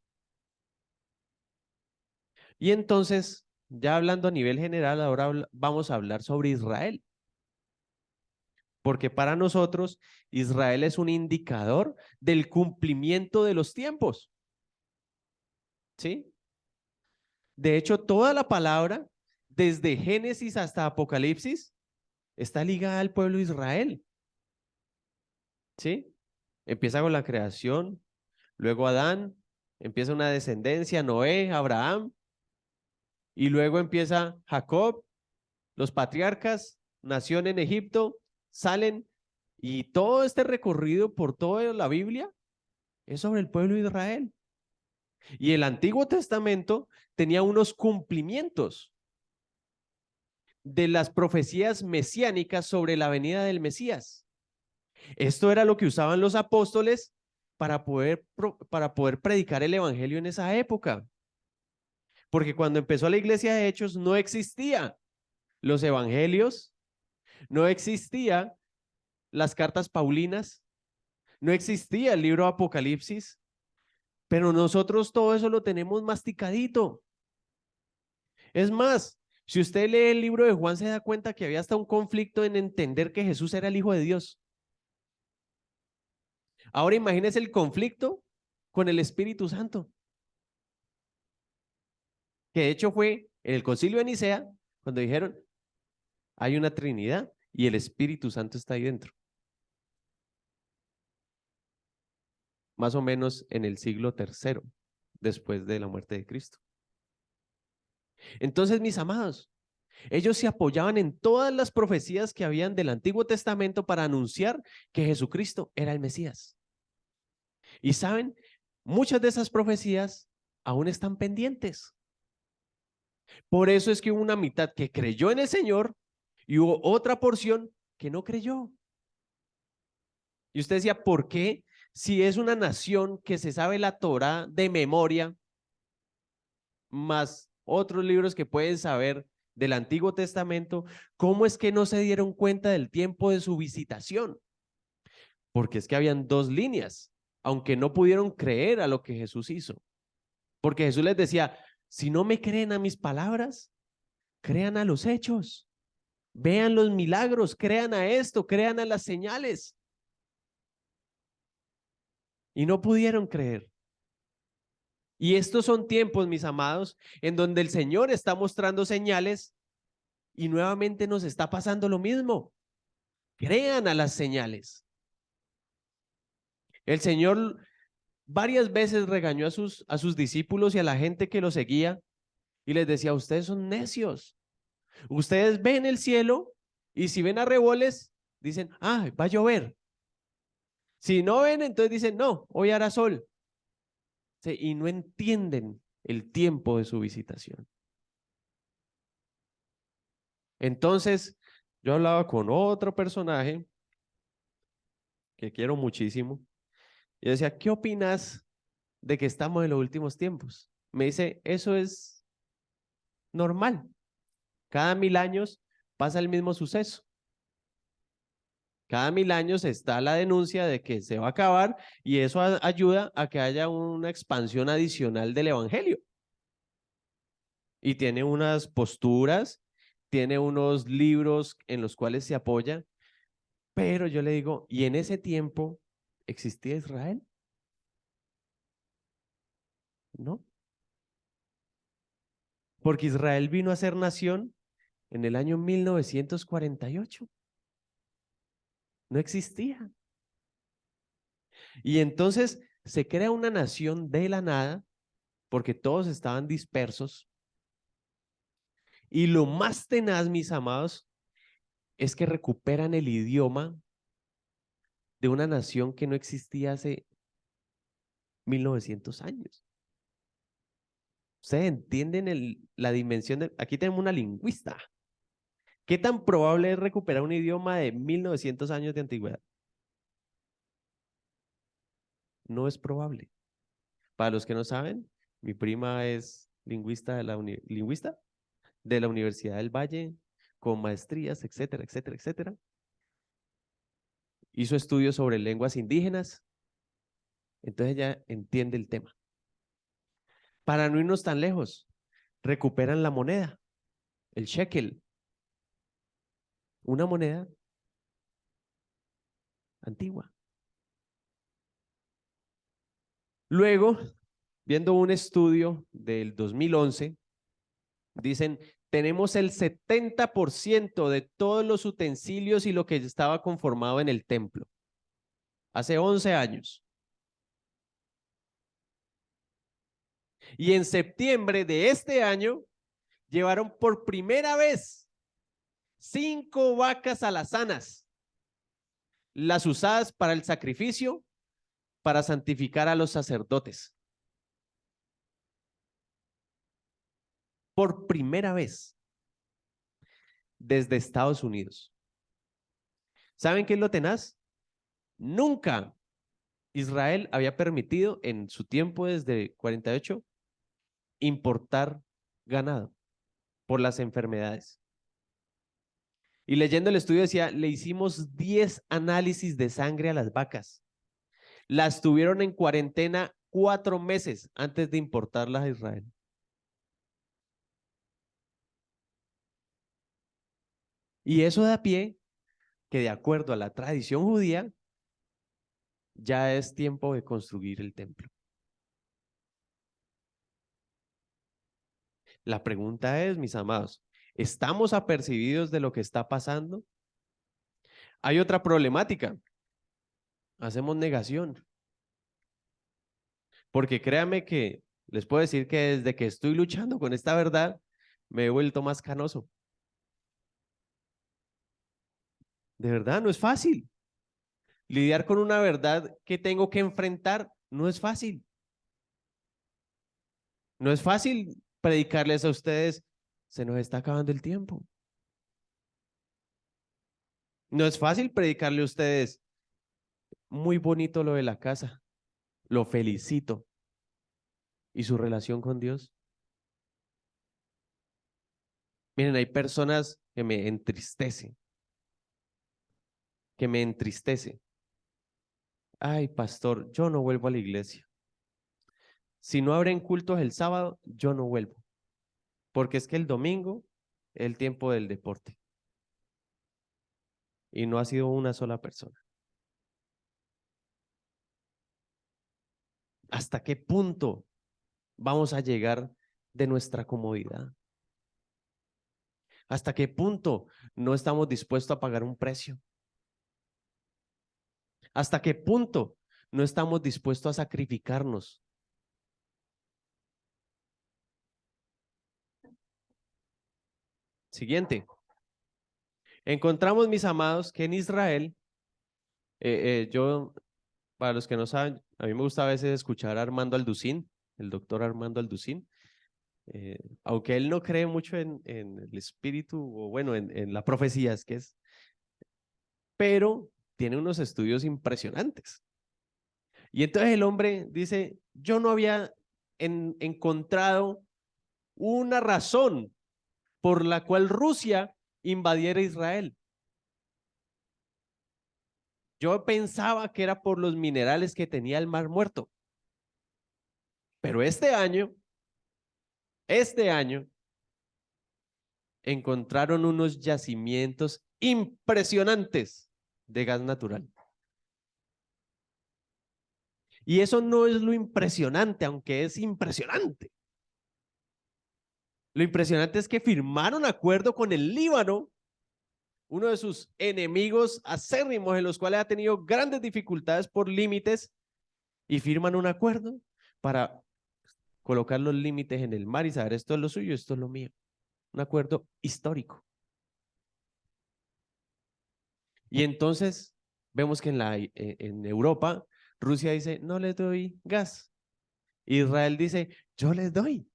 Y entonces, ya hablando a nivel general, ahora vamos a hablar sobre Israel. Porque para nosotros, Israel es un indicador del cumplimiento de los tiempos. ¿Sí? De hecho, toda la palabra desde Génesis hasta Apocalipsis, está ligada al pueblo de Israel. ¿Sí? Empieza con la creación, luego Adán, empieza una descendencia, Noé, Abraham, y luego empieza Jacob, los patriarcas, nación en Egipto, salen, y todo este recorrido por toda la Biblia es sobre el pueblo de Israel. Y el Antiguo Testamento tenía unos cumplimientos de las profecías mesiánicas sobre la venida del Mesías. Esto era lo que usaban los apóstoles para poder predicar el evangelio en esa época. Porque cuando empezó la iglesia de Hechos no existía los evangelios, no existía las cartas paulinas, no existía el libro de Apocalipsis, pero nosotros todo eso lo tenemos masticadito. Es más, si usted lee el libro de Juan se da cuenta que había hasta un conflicto en entender que Jesús era el Hijo de Dios. Ahora imagínese el conflicto con el Espíritu Santo, que de hecho fue en el Concilio de Nicea cuando dijeron, hay una Trinidad y el Espíritu Santo está ahí dentro. Más o menos en el siglo III, después de la muerte de Cristo. Entonces, mis amados, ellos se apoyaban en todas las profecías que habían del Antiguo Testamento para anunciar que Jesucristo era el Mesías. Y saben, muchas de esas profecías aún están pendientes. Por eso es que hubo una mitad que creyó en el Señor y hubo otra porción que no creyó. Y usted decía, ¿por qué? Si es una nación que se sabe la Torá de memoria, más otros libros que pueden saber del Antiguo Testamento, ¿cómo es que no se dieron cuenta del tiempo de su visitación? Porque es que habían dos líneas, aunque no pudieron creer a lo que Jesús hizo. Porque Jesús les decía, si no me creen a mis palabras, crean a los hechos, vean los milagros, crean a esto, crean a las señales. Y no pudieron creer. Y estos son tiempos, mis amados, en donde el Señor está mostrando señales y nuevamente nos está pasando lo mismo. Crean a las señales. El Señor varias veces regañó a sus discípulos y a la gente que lo seguía y les decía, ustedes son necios. Ustedes ven el cielo y si ven arreboles, dicen, ah, va a llover. Si no ven, entonces dicen, no, hoy hará sol. Sí, y no entienden el tiempo de su visitación. Entonces, yo hablaba con otro personaje que quiero muchísimo y decía, ¿qué opinas de que estamos en los últimos tiempos? Me dice, eso es normal. Cada 1000 años pasa el mismo suceso. Cada 1000 años está la denuncia de que se va a acabar y eso ayuda a que haya una expansión adicional del evangelio. Y tiene unas posturas, tiene unos libros en los cuales se apoya, pero yo le digo, ¿y en ese tiempo existía Israel? No. Porque Israel vino a ser nación en el año 1948. No existía. Y entonces se crea una nación de la nada, porque todos estaban dispersos. Y lo más tenaz, mis amados, es que recuperan el idioma de una nación que no existía hace 1900 años. ¿Ustedes entienden la dimensión de... Aquí tenemos una lingüista. ¿Qué tan probable es recuperar un idioma de 1900 años de antigüedad? No es probable. Para los que no saben, mi prima es lingüista de la Universidad del Valle, con maestrías, etcétera, etcétera, etcétera. Hizo estudios sobre lenguas indígenas, entonces ya entiende el tema. Para no irnos tan lejos, recuperan la moneda, el shekel, una moneda antigua. Luego, viendo un estudio del 2011, dicen tenemos el 70% de todos los utensilios y lo que estaba conformado en el templo. Hace 11 años. Y en septiembre de este año llevaron por primera vez 5 vacas alazanas, las usadas para el sacrificio, para santificar a los sacerdotes. Por primera vez desde Estados Unidos. ¿Saben qué es lo tenaz? Nunca Israel había permitido en su tiempo desde 48 importar ganado por las enfermedades. Y leyendo el estudio decía, le hicimos 10 análisis de sangre a las vacas. Las tuvieron en cuarentena 4 meses antes de importarlas a Israel. Y eso da pie que de acuerdo a la tradición judía, ya es tiempo de construir el templo. La pregunta es, mis amados, ¿estamos apercibidos de lo que está pasando? Hay otra problemática. Hacemos negación. Porque créanme que les puedo decir que desde que estoy luchando con esta verdad, me he vuelto más canoso. De verdad, no es fácil. Lidiar con una verdad que tengo que enfrentar no es fácil. No es fácil predicarles a ustedes, se nos está acabando el tiempo. No es fácil predicarle a ustedes, muy bonito lo de la casa, lo felicito. ¿Y su relación con Dios? Miren, hay personas que me entristecen, que me entristece. Ay, pastor, yo no vuelvo a la iglesia. Si no abren cultos el sábado, yo no vuelvo. Porque es que el domingo es el tiempo del deporte. Y no ha sido una sola persona. ¿Hasta qué punto vamos a llegar de nuestra comodidad? ¿Hasta qué punto no estamos dispuestos a pagar un precio? ¿Hasta qué punto no estamos dispuestos a sacrificarnos? Siguiente. Encontramos, mis amados, que en Israel, para los que no saben, a mí me gusta a veces escuchar a Armando Alducín, el doctor Armando Alducín, aunque él no cree mucho en el espíritu, o bueno, en la profecía, es que es, pero tiene unos estudios impresionantes. Y entonces el hombre dice, yo no había encontrado una razón por la cual Rusia invadiera Israel. Yo pensaba que era por los minerales que tenía el Mar Muerto. Pero este año, encontraron unos yacimientos impresionantes de gas natural. Y eso no es lo impresionante, aunque es impresionante. Lo impresionante es que firmaron acuerdo con el Líbano, uno de sus enemigos acérrimos en los cuales ha tenido grandes dificultades por límites, y firman un acuerdo para colocar los límites en el mar y saber esto es lo suyo, esto es lo mío. Un acuerdo histórico. Y entonces vemos que en Europa, Rusia dice, no les doy gas. Israel dice, yo les doy.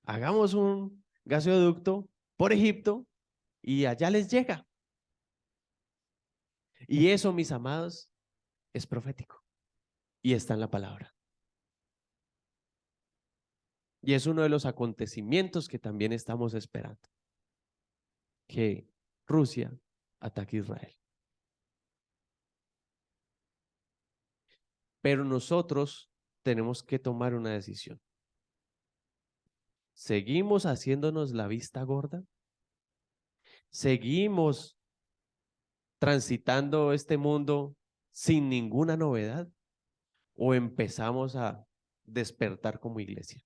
Hagamos un gasoducto por Egipto y allá les llega. Y eso, mis amados, es profético. Y está en la palabra. Y es uno de los acontecimientos que también estamos esperando. Que Rusia ataque a Israel. Pero nosotros tenemos que tomar una decisión. ¿Seguimos haciéndonos la vista gorda? ¿Seguimos transitando este mundo sin ninguna novedad? ¿O empezamos a despertar como iglesia?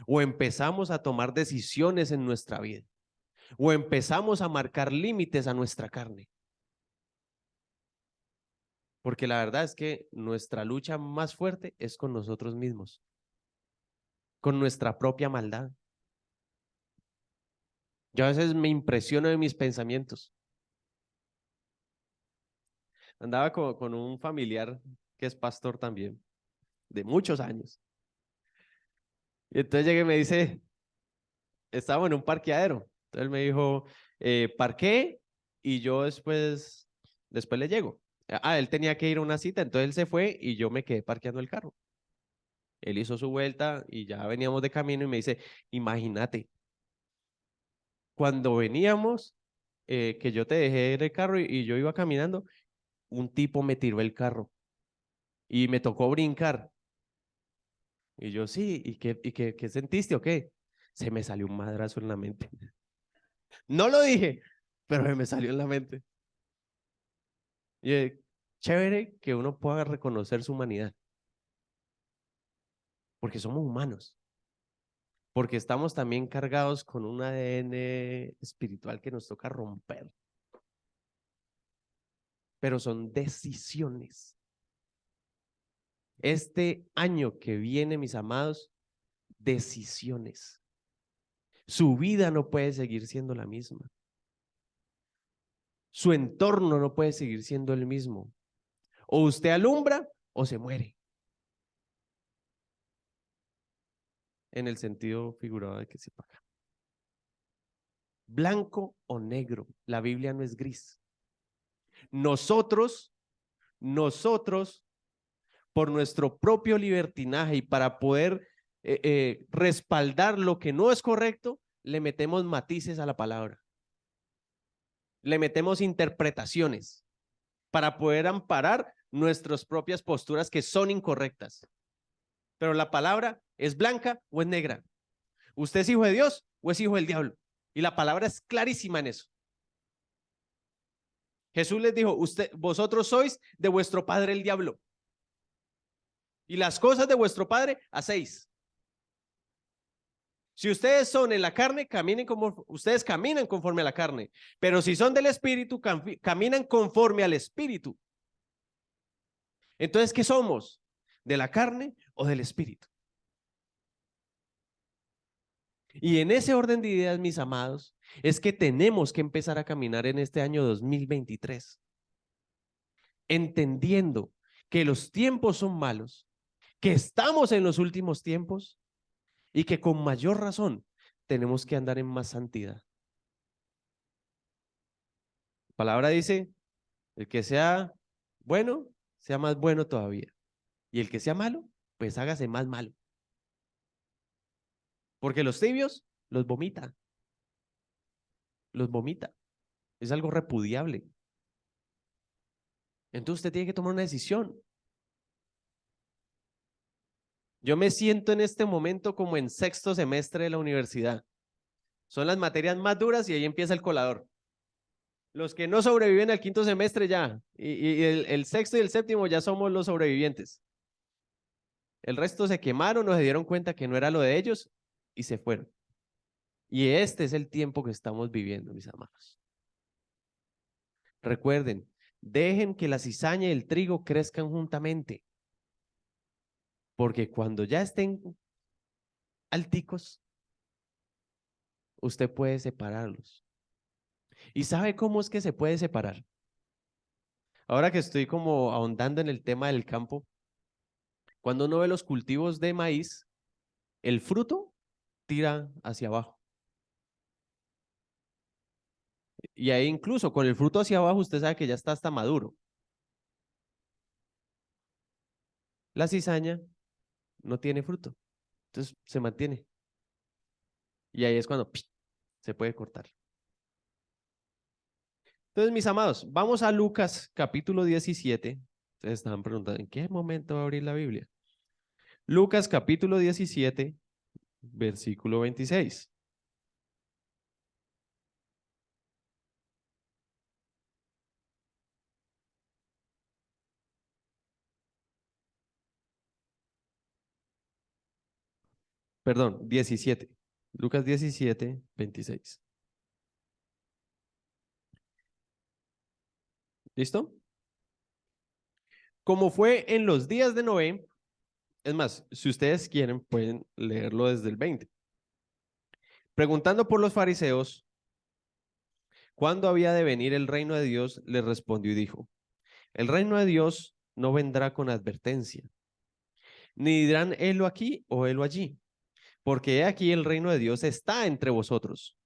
O empezamos a tomar decisiones en nuestra vida. O empezamos a marcar límites a nuestra carne. Porque la verdad es que nuestra lucha más fuerte es con nosotros mismos, con nuestra propia maldad. Yo a veces me impresiono de mis pensamientos. Andaba con un familiar que es pastor también, de muchos años. Y entonces llegué y me dice, estábamos en un parqueadero. Entonces él me dijo, parqué y yo después le llego. Él tenía que ir a una cita, entonces él se fue y yo me quedé parqueando el carro. Él hizo su vuelta y ya veníamos de camino y me dice, imagínate, cuando veníamos, que yo te dejé en el carro y yo iba caminando, un tipo me tiró el carro y me tocó brincar. Y yo, sí, ¿y qué sentiste o qué? Se me salió un madrazo en la mente. No lo dije, pero se me salió en la mente. Y chévere que uno pueda reconocer su humanidad, porque somos humanos, porque estamos también cargados con un ADN espiritual que nos toca romper, pero son decisiones. Este año que viene, mis amados, decisiones. Su vida no puede seguir siendo la misma. Su entorno no puede seguir siendo el mismo. O usted alumbra o se muere. En el sentido figurado de que se paga. Blanco o negro. La Biblia no es gris. Nosotros, por nuestro propio libertinaje y para poder respaldar lo que no es correcto, le metemos matices a la palabra. Le metemos interpretaciones para poder amparar nuestras propias posturas que son incorrectas. Pero la palabra es blanca o es negra. ¿Usted es hijo de Dios o es hijo del diablo? Y la palabra es clarísima en eso. Jesús les dijo, vosotros sois de vuestro padre el diablo. Y las cosas de vuestro padre hacéis. Si ustedes son en la carne, ustedes caminan conforme a la carne. Pero si son del espíritu, caminan conforme al espíritu. Entonces, ¿qué somos? ¿De la carne o del espíritu? Y en ese orden de ideas, mis amados, es que tenemos que empezar a caminar en este año 2023, entendiendo que los tiempos son malos, que estamos en los últimos tiempos y que con mayor razón tenemos que andar en más santidad. La palabra dice, el que sea bueno, sea más bueno todavía. Y el que sea malo, pues hágase más malo. Porque los tibios los vomita. Los vomita. Es algo repudiable. Entonces usted tiene que tomar una decisión. Yo me siento en este momento como en sexto semestre de la universidad. Son las materias más duras y ahí empieza el colador. Los que no sobreviven al quinto semestre ya, y el sexto y el séptimo ya somos los sobrevivientes. El resto se quemaron o se dieron cuenta que no era lo de ellos y se fueron. Y este es el tiempo que estamos viviendo, mis amados. Recuerden, dejen que la cizaña y el trigo crezcan juntamente, porque cuando ya estén alticos, usted puede separarlos. ¿Y sabe cómo es que se puede separar? Ahora que estoy como ahondando en el tema del campo, cuando uno ve los cultivos de maíz, el fruto tira hacia abajo. Y ahí incluso con el fruto hacia abajo usted sabe que ya está hasta maduro. La cizaña no tiene fruto, entonces se mantiene. Y ahí es cuando se puede cortar. Entonces, mis amados, vamos a Lucas capítulo 17. Ustedes estaban preguntando, ¿en qué momento va a abrir la Biblia? Lucas capítulo 17, versículo 26. Perdón, 17. Lucas 17, 26. ¿Listo? Como fue en los días de Noé, es más, si ustedes quieren, pueden leerlo desde el 20. Preguntando por los fariseos, ¿cuándo había de venir el reino de Dios? Les respondió y dijo, el reino de Dios no vendrá con advertencia, ni dirán helo aquí o helo allí, porque he aquí el reino de Dios está entre vosotros.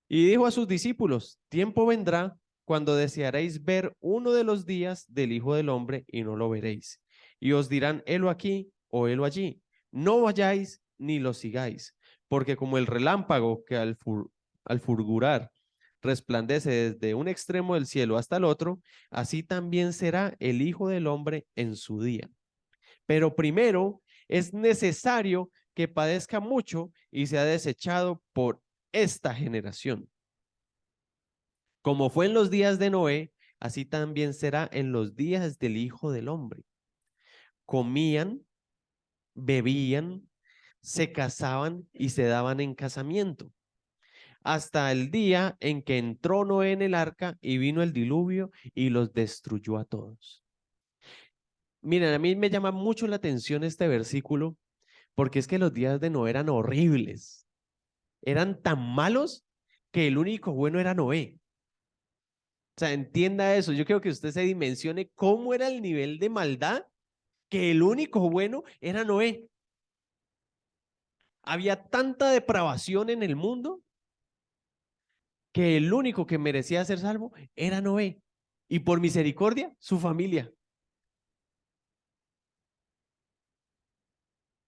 Y dijo a sus discípulos, tiempo vendrá cuando desearéis ver uno de los días del Hijo del Hombre y no lo veréis. Y os dirán, helo aquí o helo allí. No vayáis ni lo sigáis, porque como el relámpago que al fulgurar resplandece desde un extremo del cielo hasta el otro, así también será el Hijo del Hombre en su día. Pero primero es necesario que padezca mucho y sea desechado por esta generación. Como fue en los días de Noé, así también será en los días del Hijo del Hombre. Comían, bebían, se casaban y se daban en casamiento, hasta el día en que entró Noé en el arca y vino el diluvio y los destruyó a todos. Miren, a mí me llama mucho la atención este versículo, porque es que los días de Noé eran horribles, eran tan malos que el único bueno era Noé. O sea, entienda eso. Yo creo que usted se dimensione cómo era el nivel de maldad, que el único bueno era Noé. Había tanta depravación en el mundo que el único que merecía ser salvo era Noé. Y por misericordia, su familia.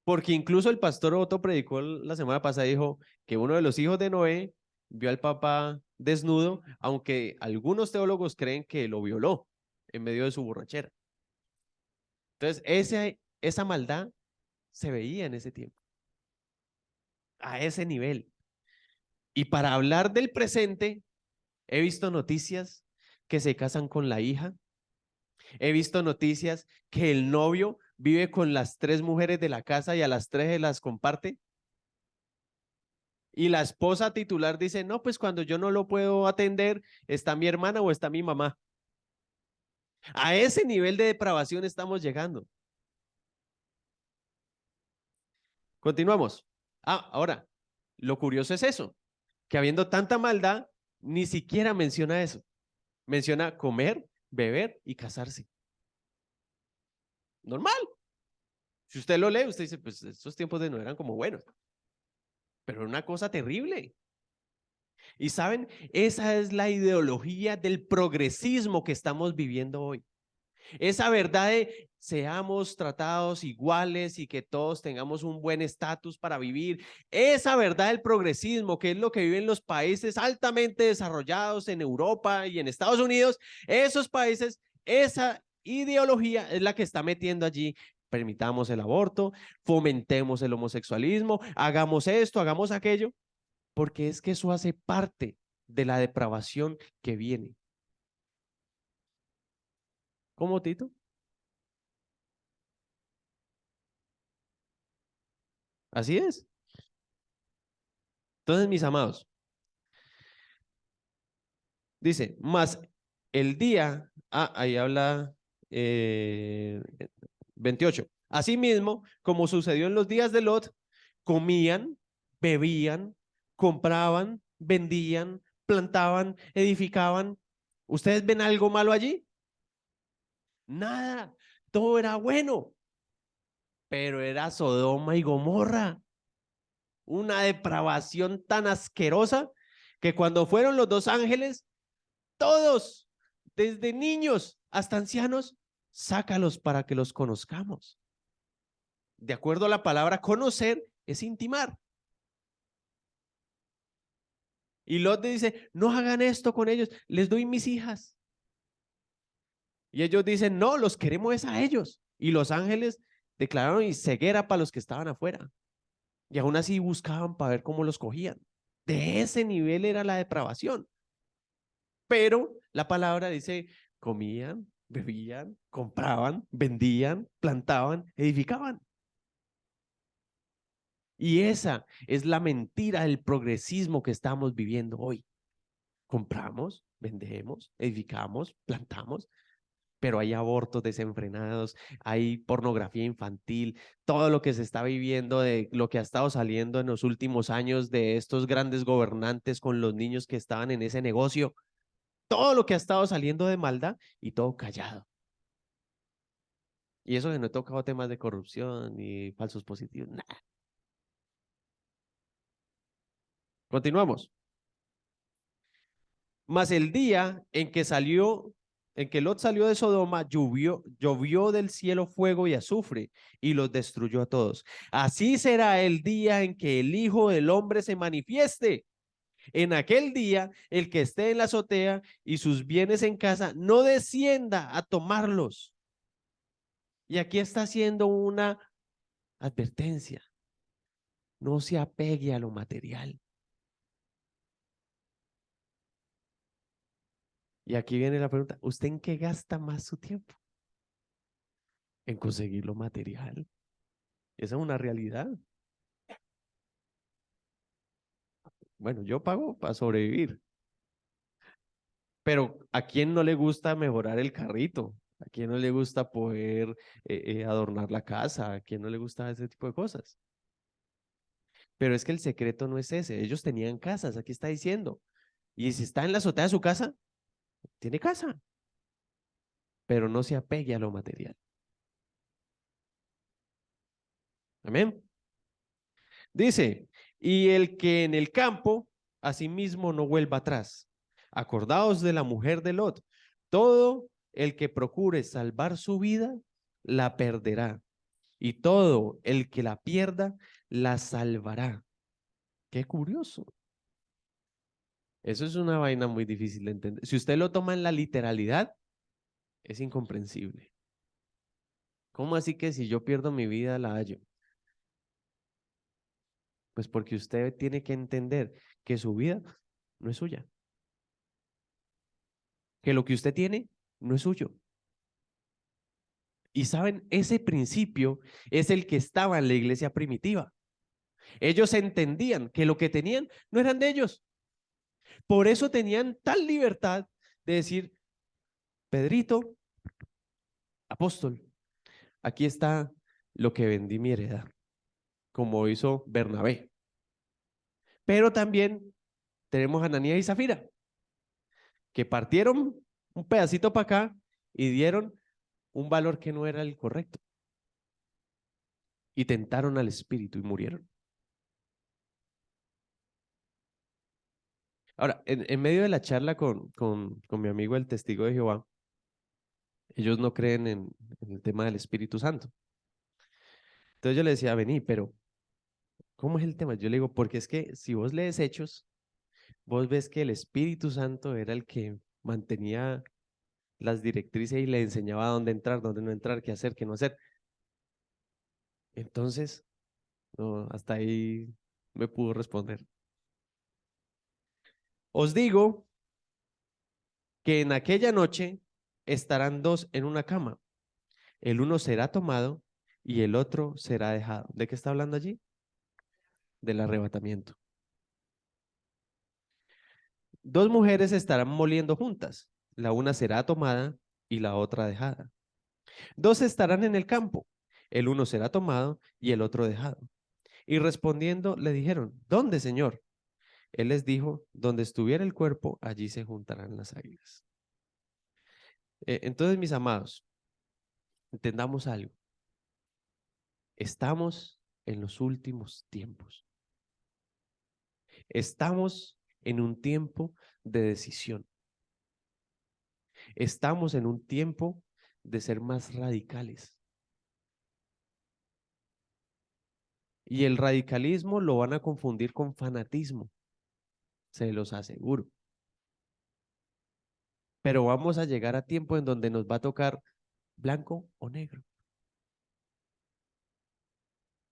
Porque incluso el pastor Otto predicó la semana pasada y dijo que uno de los hijos de Noé vio al papá desnudo, aunque algunos teólogos creen que lo violó en medio de su borrachera. Entonces, esa maldad se veía en ese tiempo, a ese nivel. Y para hablar del presente, he visto noticias que se casan con la hija. He visto noticias que el novio vive con las 3 mujeres de la casa y a las 3 se las comparte. Y la esposa titular dice, no, pues cuando yo no lo puedo atender, está mi hermana o está mi mamá. A ese nivel de depravación estamos llegando. Continuamos. Ahora, lo curioso es eso, que habiendo tanta maldad, ni siquiera menciona eso. Menciona comer, beber y casarse. Normal. Si usted lo lee, usted dice, pues estos tiempos de no eran como buenos. Pero era una cosa terrible. Y saben, esa es la ideología del progresismo que estamos viviendo hoy. Esa verdad de seamos tratados iguales y que todos tengamos un buen estatus para vivir. Esa verdad del progresismo, que es lo que viven los países altamente desarrollados en Europa y en Estados Unidos, esos países, esa ideología es la que está metiendo allí. Permitamos el aborto, fomentemos el homosexualismo, hagamos esto, hagamos aquello, porque es que eso hace parte de la depravación que viene. ¿Cómo, Tito? Así es. Entonces, mis amados, dice, más el día, ahí habla 28. Asimismo, como sucedió en los días de Lot, comían, bebían, compraban, vendían, plantaban, edificaban. ¿Ustedes ven algo malo allí? Nada, todo era bueno, pero era Sodoma y Gomorra. Una depravación tan asquerosa que cuando fueron los 2 ángeles, todos, desde niños hasta ancianos, sácalos para que los conozcamos. De acuerdo a la palabra conocer, es intimar. Y Lot dice, no hagan esto con ellos, les doy mis hijas. Y ellos dicen, no, los queremos es a ellos. Y los ángeles declararon y ceguera para los que estaban afuera. Y aún así buscaban para ver cómo los cogían. De ese nivel era la depravación. Pero la palabra dice, comían, bebían, compraban, vendían, plantaban, edificaban. Y esa es la mentira del progresismo que estamos viviendo hoy. Compramos, vendemos, edificamos, plantamos, pero hay abortos desenfrenados, hay pornografía infantil, todo lo que se está viviendo, de lo que ha estado saliendo en los últimos años de estos grandes gobernantes con los niños que estaban en ese negocio, todo lo que ha estado saliendo de maldad y todo callado. Y eso que no he tocado temas de corrupción ni falsos positivos, nada. Continuamos. Mas el día en que Lot salió de Sodoma, llovió del cielo fuego y azufre y los destruyó a todos. Así será el día en que el Hijo del Hombre se manifieste. En aquel día, el que esté en la azotea y sus bienes en casa, no descienda a tomarlos. Y aquí está haciendo una advertencia. No se apegue a lo material. Y aquí viene la pregunta, ¿usted en qué gasta más su tiempo? ¿En conseguir lo material? Esa es una realidad. Bueno, yo pago para sobrevivir, pero ¿a quién no le gusta mejorar el carrito? ¿A quién no le gusta poder adornar la casa? ¿A quién no le gusta ese tipo de cosas? Pero es que el secreto no es ese. Ellos tenían casas, aquí está diciendo. Y si está en la azotea de su casa, tiene casa, pero no se apegue a lo material. Amén. Dice, y el que en el campo, asimismo no vuelva atrás. Acordaos de la mujer de Lot. Todo el que procure salvar su vida, la perderá. Y todo el que la pierda, la salvará. Qué curioso. Eso es una vaina muy difícil de entender. Si usted lo toma en la literalidad, es incomprensible. ¿Cómo así que si yo pierdo mi vida, la hallo? Pues porque usted tiene que entender que su vida no es suya. Que lo que usted tiene no es suyo. Y saben, ese principio es el que estaba en la iglesia primitiva. Ellos entendían que lo que tenían no eran de ellos. Por eso tenían tal libertad de decir, Pedrito, apóstol, aquí está lo que vendí mi heredad, como hizo Bernabé. Pero también tenemos a Ananías y Zafira, que partieron un pedacito para acá y dieron un valor que no era el correcto. Y tentaron al espíritu y murieron. Ahora, en medio de la charla con mi amigo el testigo de Jehová, ellos no creen en el tema del Espíritu Santo. Entonces yo le decía, vení, pero ¿cómo es el tema? Yo le digo, porque es que si vos lees Hechos, vos ves que el Espíritu Santo era el que mantenía las directrices y le enseñaba dónde entrar, dónde no entrar, qué hacer, qué no hacer. Entonces, no, hasta ahí me pudo responder. Os digo que en aquella noche estarán dos en una cama. El uno será tomado y el otro será dejado. ¿De qué está hablando allí? Del arrebatamiento. Dos mujeres estarán moliendo juntas. La una será tomada y la otra dejada. Dos estarán en el campo. El uno será tomado y el otro dejado. Y respondiendo le dijeron, ¿dónde, Señor? Él les dijo, donde estuviera el cuerpo, allí se juntarán las águilas. Entonces, mis amados, entendamos algo. Estamos en los últimos tiempos. Estamos en un tiempo de decisión. Estamos en un tiempo de ser más radicales. Y el radicalismo lo van a confundir con fanatismo, se los aseguro. Pero vamos a llegar a tiempo en donde nos va a tocar blanco o negro.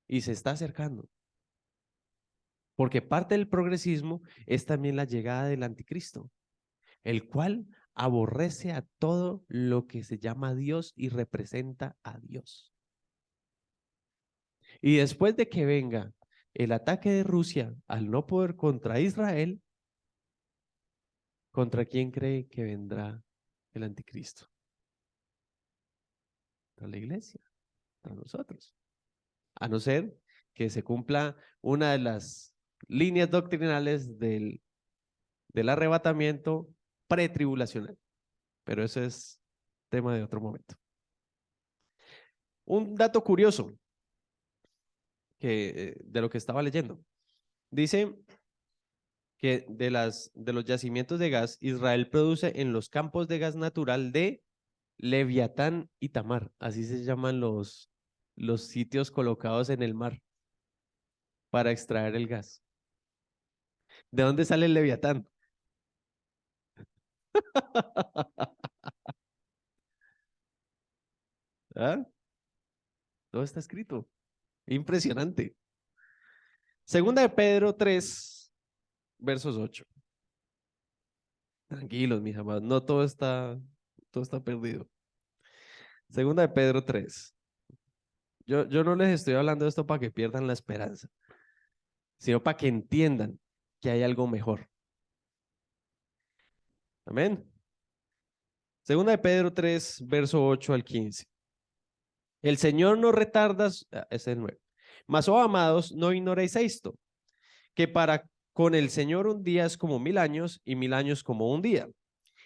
Y se está acercando. Porque parte del progresismo es también la llegada del anticristo, el cual aborrece a todo lo que se llama Dios y representa a Dios. Y después de que venga el ataque de Rusia al no poder contra Israel, ¿contra quién cree que vendrá el anticristo? Contra la iglesia, contra nosotros. A no ser que se cumpla una de las líneas doctrinales del arrebatamiento pretribulacional. Pero eso es tema de otro momento. Un dato curioso de lo que estaba leyendo. Dice que de los yacimientos de gas, Israel produce en los campos de gas natural de Leviatán y Tamar. Así se llaman los sitios colocados en el mar para extraer el gas. ¿De dónde sale el Leviatán? ¿Ah? Todo está escrito. Impresionante. Segunda de Pedro 3, versos 8. Tranquilos, mis amados, no todo está perdido. Segunda de Pedro 3. Yo no les estoy hablando de esto para que pierdan la esperanza, sino para que entiendan que hay algo mejor. Amén. Segunda de Pedro 3, verso 8 al 15. El Señor no retarda, ese es el 9. Mas, oh amados, no ignoréis esto, que para con el Señor un día es como 1000 años y 1000 años como un día.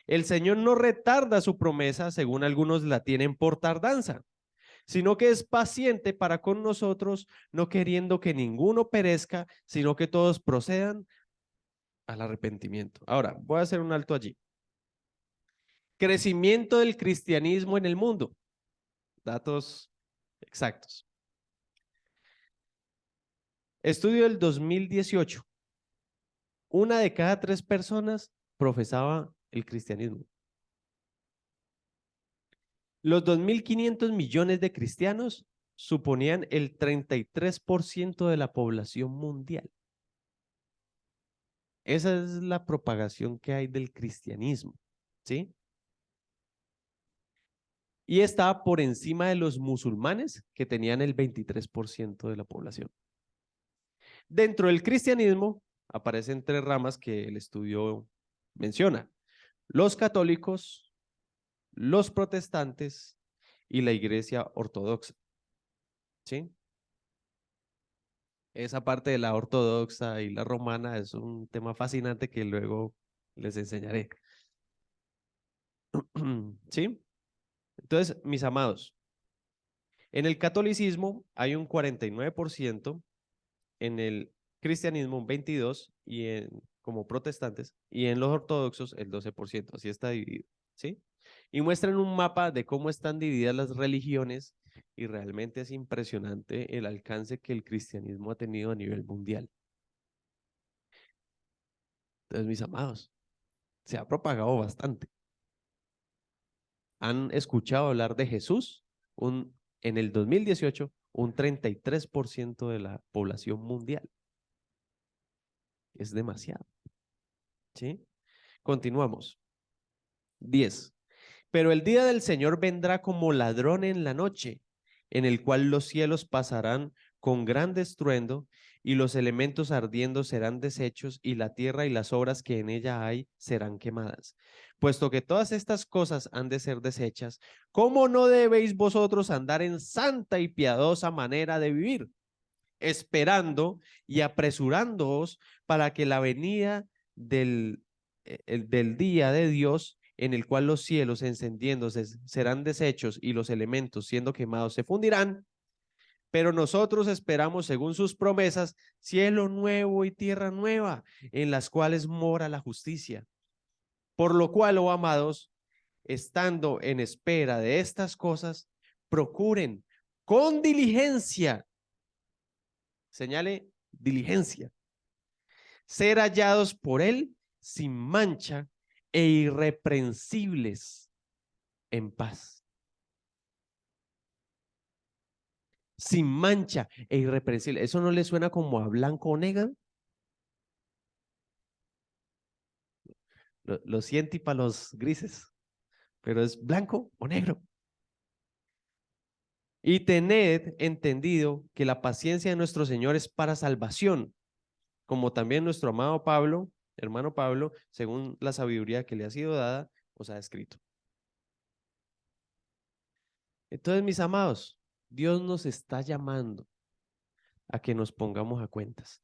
El Señor no retarda su promesa, según algunos la tienen por tardanza, sino que es paciente para con nosotros, no queriendo que ninguno perezca, sino que todos procedan al arrepentimiento. Ahora, voy a hacer un alto allí. Crecimiento del cristianismo en el mundo. Datos exactos. Estudio del 2018. 1 de cada 3 personas profesaba el cristianismo. Los 2.500 millones de cristianos suponían el 33% de la población mundial. Esa es la propagación que hay del cristianismo, ¿sí? Y estaba por encima de los musulmanes, que tenían el 23% de la población. Dentro del cristianismo aparecen 3 ramas que el estudio menciona: los católicos, los protestantes y la iglesia ortodoxa, ¿sí? Esa parte de la ortodoxa y la romana es un tema fascinante que luego les enseñaré. ¿Sí? Entonces, mis amados, en el catolicismo hay un 49%, en el cristianismo un 22% como protestantes, y en los ortodoxos el 12%, así está dividido, ¿sí? Y muestran un mapa de cómo están divididas las religiones y realmente es impresionante el alcance que el cristianismo ha tenido a nivel mundial. Entonces, mis amados, se ha propagado bastante. ¿Han escuchado hablar de Jesús? En el 2018, un 33% de la población mundial. Es demasiado. ¿Sí? Continuamos. 10. Pero el día del Señor vendrá como ladrón en la noche, en el cual los cielos pasarán con gran estruendo, y los elementos ardiendo serán deshechos, y la tierra y las obras que en ella hay serán quemadas. Puesto que todas estas cosas han de ser deshechas, ¿cómo no debéis vosotros andar en santa y piadosa manera de vivir, esperando y apresurándoos para que la venida del día de Dios, en el cual los cielos encendiéndose serán deshechos y los elementos siendo quemados se fundirán? Pero nosotros esperamos, según sus promesas, cielo nuevo y tierra nueva, en las cuales mora la justicia. Por lo cual, oh amados, estando en espera de estas cosas, procuren con diligencia, señale diligencia, ser hallados por él sin mancha e irreprensibles en paz. Sin mancha e irreprensible. ¿Eso no le suena como a blanco o negro? Lo siento y para los grises, pero es blanco o negro. Y tened entendido que la paciencia de nuestro Señor es para salvación, como también nuestro amado Pablo, hermano Pablo, según la sabiduría que le ha sido dada, os ha escrito. Entonces, mis amados, Dios nos está llamando a que nos pongamos a cuentas.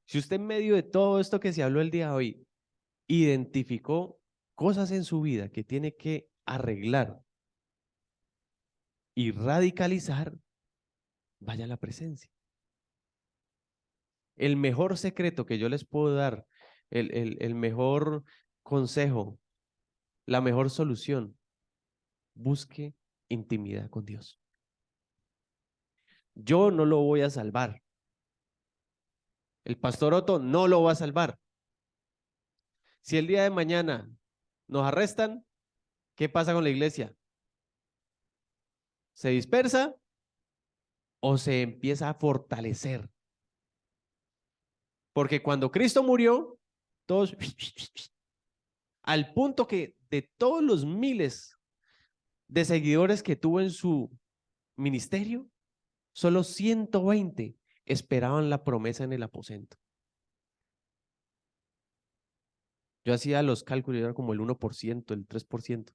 Si usted en medio de todo esto que se habló el día de hoy, identificó cosas en su vida que tiene que arreglar y radicalizar, vaya a la presencia. El mejor secreto que yo les puedo dar, el mejor consejo, la mejor solución, busque intimidad con Dios. Yo no lo voy a salvar. El pastor Otto no lo va a salvar. Si el día de mañana nos arrestan, ¿qué pasa con la iglesia? ¿Se dispersa o se empieza a fortalecer? Porque cuando Cristo murió, todos, al punto que de todos los miles de seguidores que tuvo en su ministerio, solo 120 esperaban la promesa en el aposento. Yo hacía los cálculos y era como el 1%, el 3%.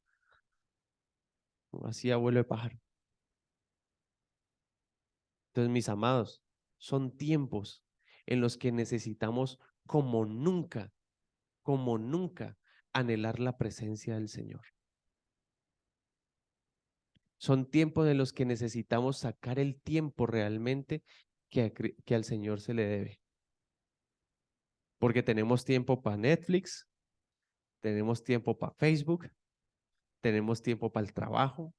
Hacía vuelo de pájaro. Entonces, mis amados, son tiempos en los que necesitamos como nunca, anhelar la presencia del Señor. Son tiempos en los que necesitamos sacar el tiempo realmente que al Señor se le debe. Porque tenemos tiempo para Netflix, tenemos tiempo para Facebook, tenemos tiempo para el trabajo,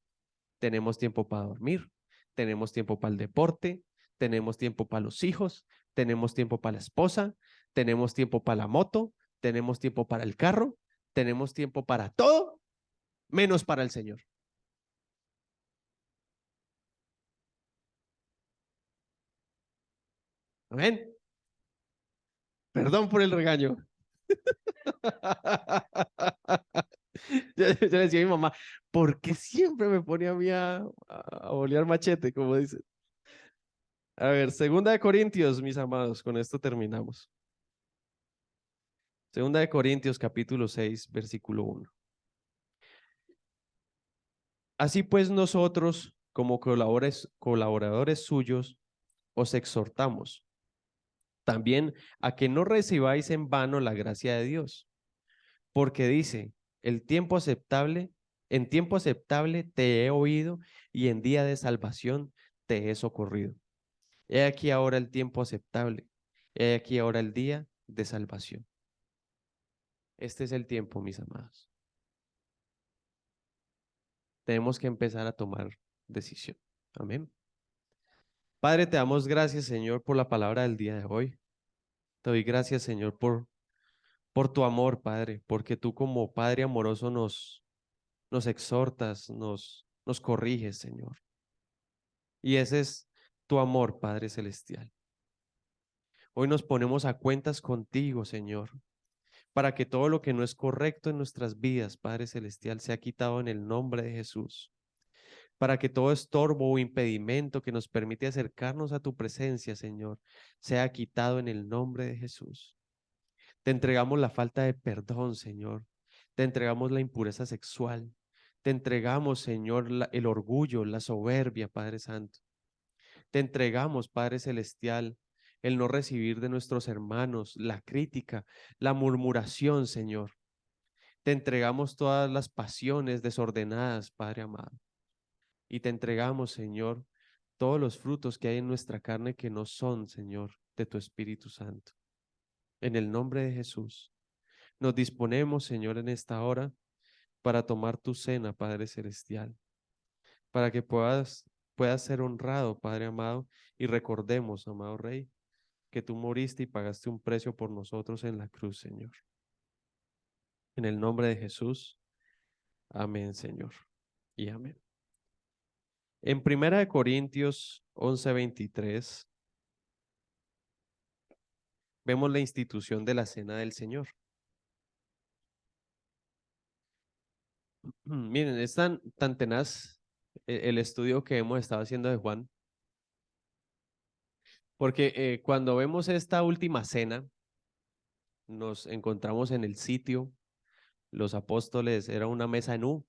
tenemos tiempo para dormir, tenemos tiempo para el deporte, tenemos tiempo para los hijos, tenemos tiempo para la esposa, tenemos tiempo para la moto, tenemos tiempo para el carro, tenemos tiempo para todo, menos para el Señor. Amén. Perdón por el regaño. Yo le decía a mi mamá, ¿por qué siempre me pone a mí a bolear machete, como dice? A ver, 2 Corintios, mis amados, con esto terminamos. 2 Corintios capítulo 6, versículo 1. Así pues nosotros, como colaboradores suyos, os exhortamos también a que no recibáis en vano la gracia de Dios, porque dice, en tiempo aceptable te he oído y en día de salvación te he socorrido. He aquí ahora el tiempo aceptable, he aquí ahora el día de salvación. Este es el tiempo, mis amados. Tenemos que empezar a tomar decisión. Amén. Padre, te damos gracias, Señor, por la palabra del día de hoy. Te doy gracias, Señor, por tu amor, Padre, porque tú como Padre amoroso nos exhortas, nos corriges, Señor. Y ese es tu amor, Padre Celestial. Hoy nos ponemos a cuentas contigo, Señor, para que todo lo que no es correcto en nuestras vidas, Padre Celestial, sea quitado en el nombre de Jesús. Para que todo estorbo o impedimento que nos permite acercarnos a tu presencia, Señor, sea quitado en el nombre de Jesús. Te entregamos la falta de perdón, Señor. Te entregamos la impureza sexual. Te entregamos, Señor, el orgullo, la soberbia, Padre Santo. Te entregamos, Padre Celestial, el no recibir de nuestros hermanos la crítica, la murmuración, Señor. Te entregamos todas las pasiones desordenadas, Padre amado. Y te entregamos, Señor, todos los frutos que hay en nuestra carne que no son, Señor, de tu Espíritu Santo. En el nombre de Jesús, nos disponemos, Señor, en esta hora para tomar tu cena, Padre Celestial, para que puedas ser honrado, Padre amado, y recordemos, amado Rey, que tú moriste y pagaste un precio por nosotros en la cruz, Señor. En el nombre de Jesús, amén, Señor, y amén. En 1 Corintios 11:23 vemos la institución de la cena del Señor. Miren, es tan tenaz el estudio que hemos estado haciendo de Juan, porque cuando vemos esta última cena, nos encontramos en el sitio, los apóstoles, era una mesa en U,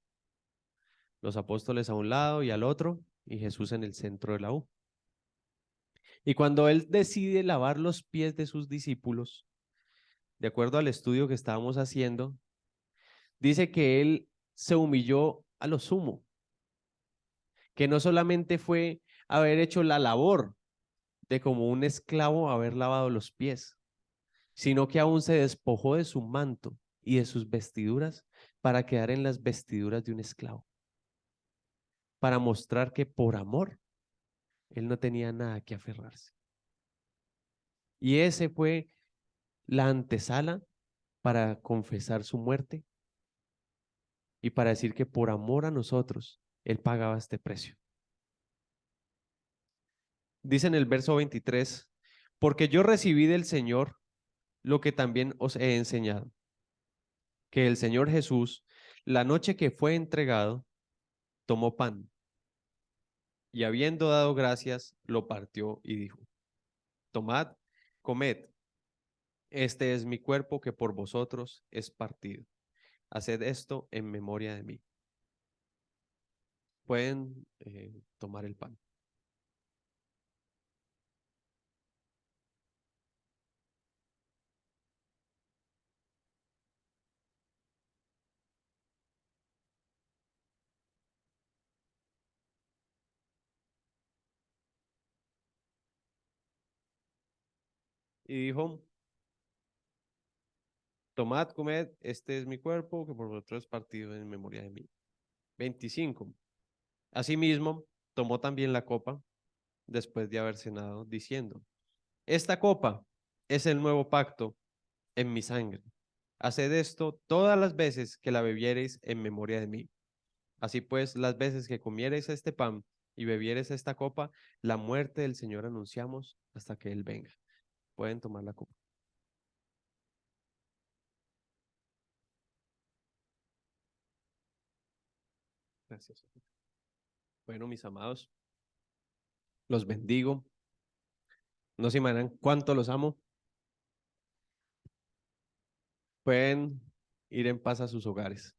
los apóstoles a un lado y al otro, y Jesús en el centro de la U. Y cuando él decide lavar los pies de sus discípulos, de acuerdo al estudio que estábamos haciendo, dice que él se humilló a lo sumo, que no solamente fue haber hecho la labor de como un esclavo haber lavado los pies, sino que aún se despojó de su manto y de sus vestiduras para quedar en las vestiduras de un esclavo, para mostrar que por amor él no tenía nada que aferrarse. Y ese fue la antesala para confesar su muerte y para decir que por amor a nosotros él pagaba este precio. Dice en el verso 23, porque yo recibí del Señor lo que también os he enseñado, que el Señor Jesús, la noche que fue entregado, tomó pan y habiendo dado gracias, lo partió y dijo, tomad, comed, este es mi cuerpo que por vosotros es partido. Haced esto en memoria de mí. Pueden tomar el pan. Y dijo, tomad, comed, este es mi cuerpo que por vosotros es partido en memoria de mí. 25. Asimismo, tomó también la copa después de haber cenado, diciendo, esta copa es el nuevo pacto en mi sangre. Haced esto todas las veces que la bebiereis en memoria de mí. Así pues, las veces que comiereis este pan y bebiereis esta copa, la muerte del Señor anunciamos hasta que Él venga. Pueden tomar la copa. Gracias. Bueno, mis amados, los bendigo. No se imaginan cuánto los amo. Pueden ir en paz a sus hogares.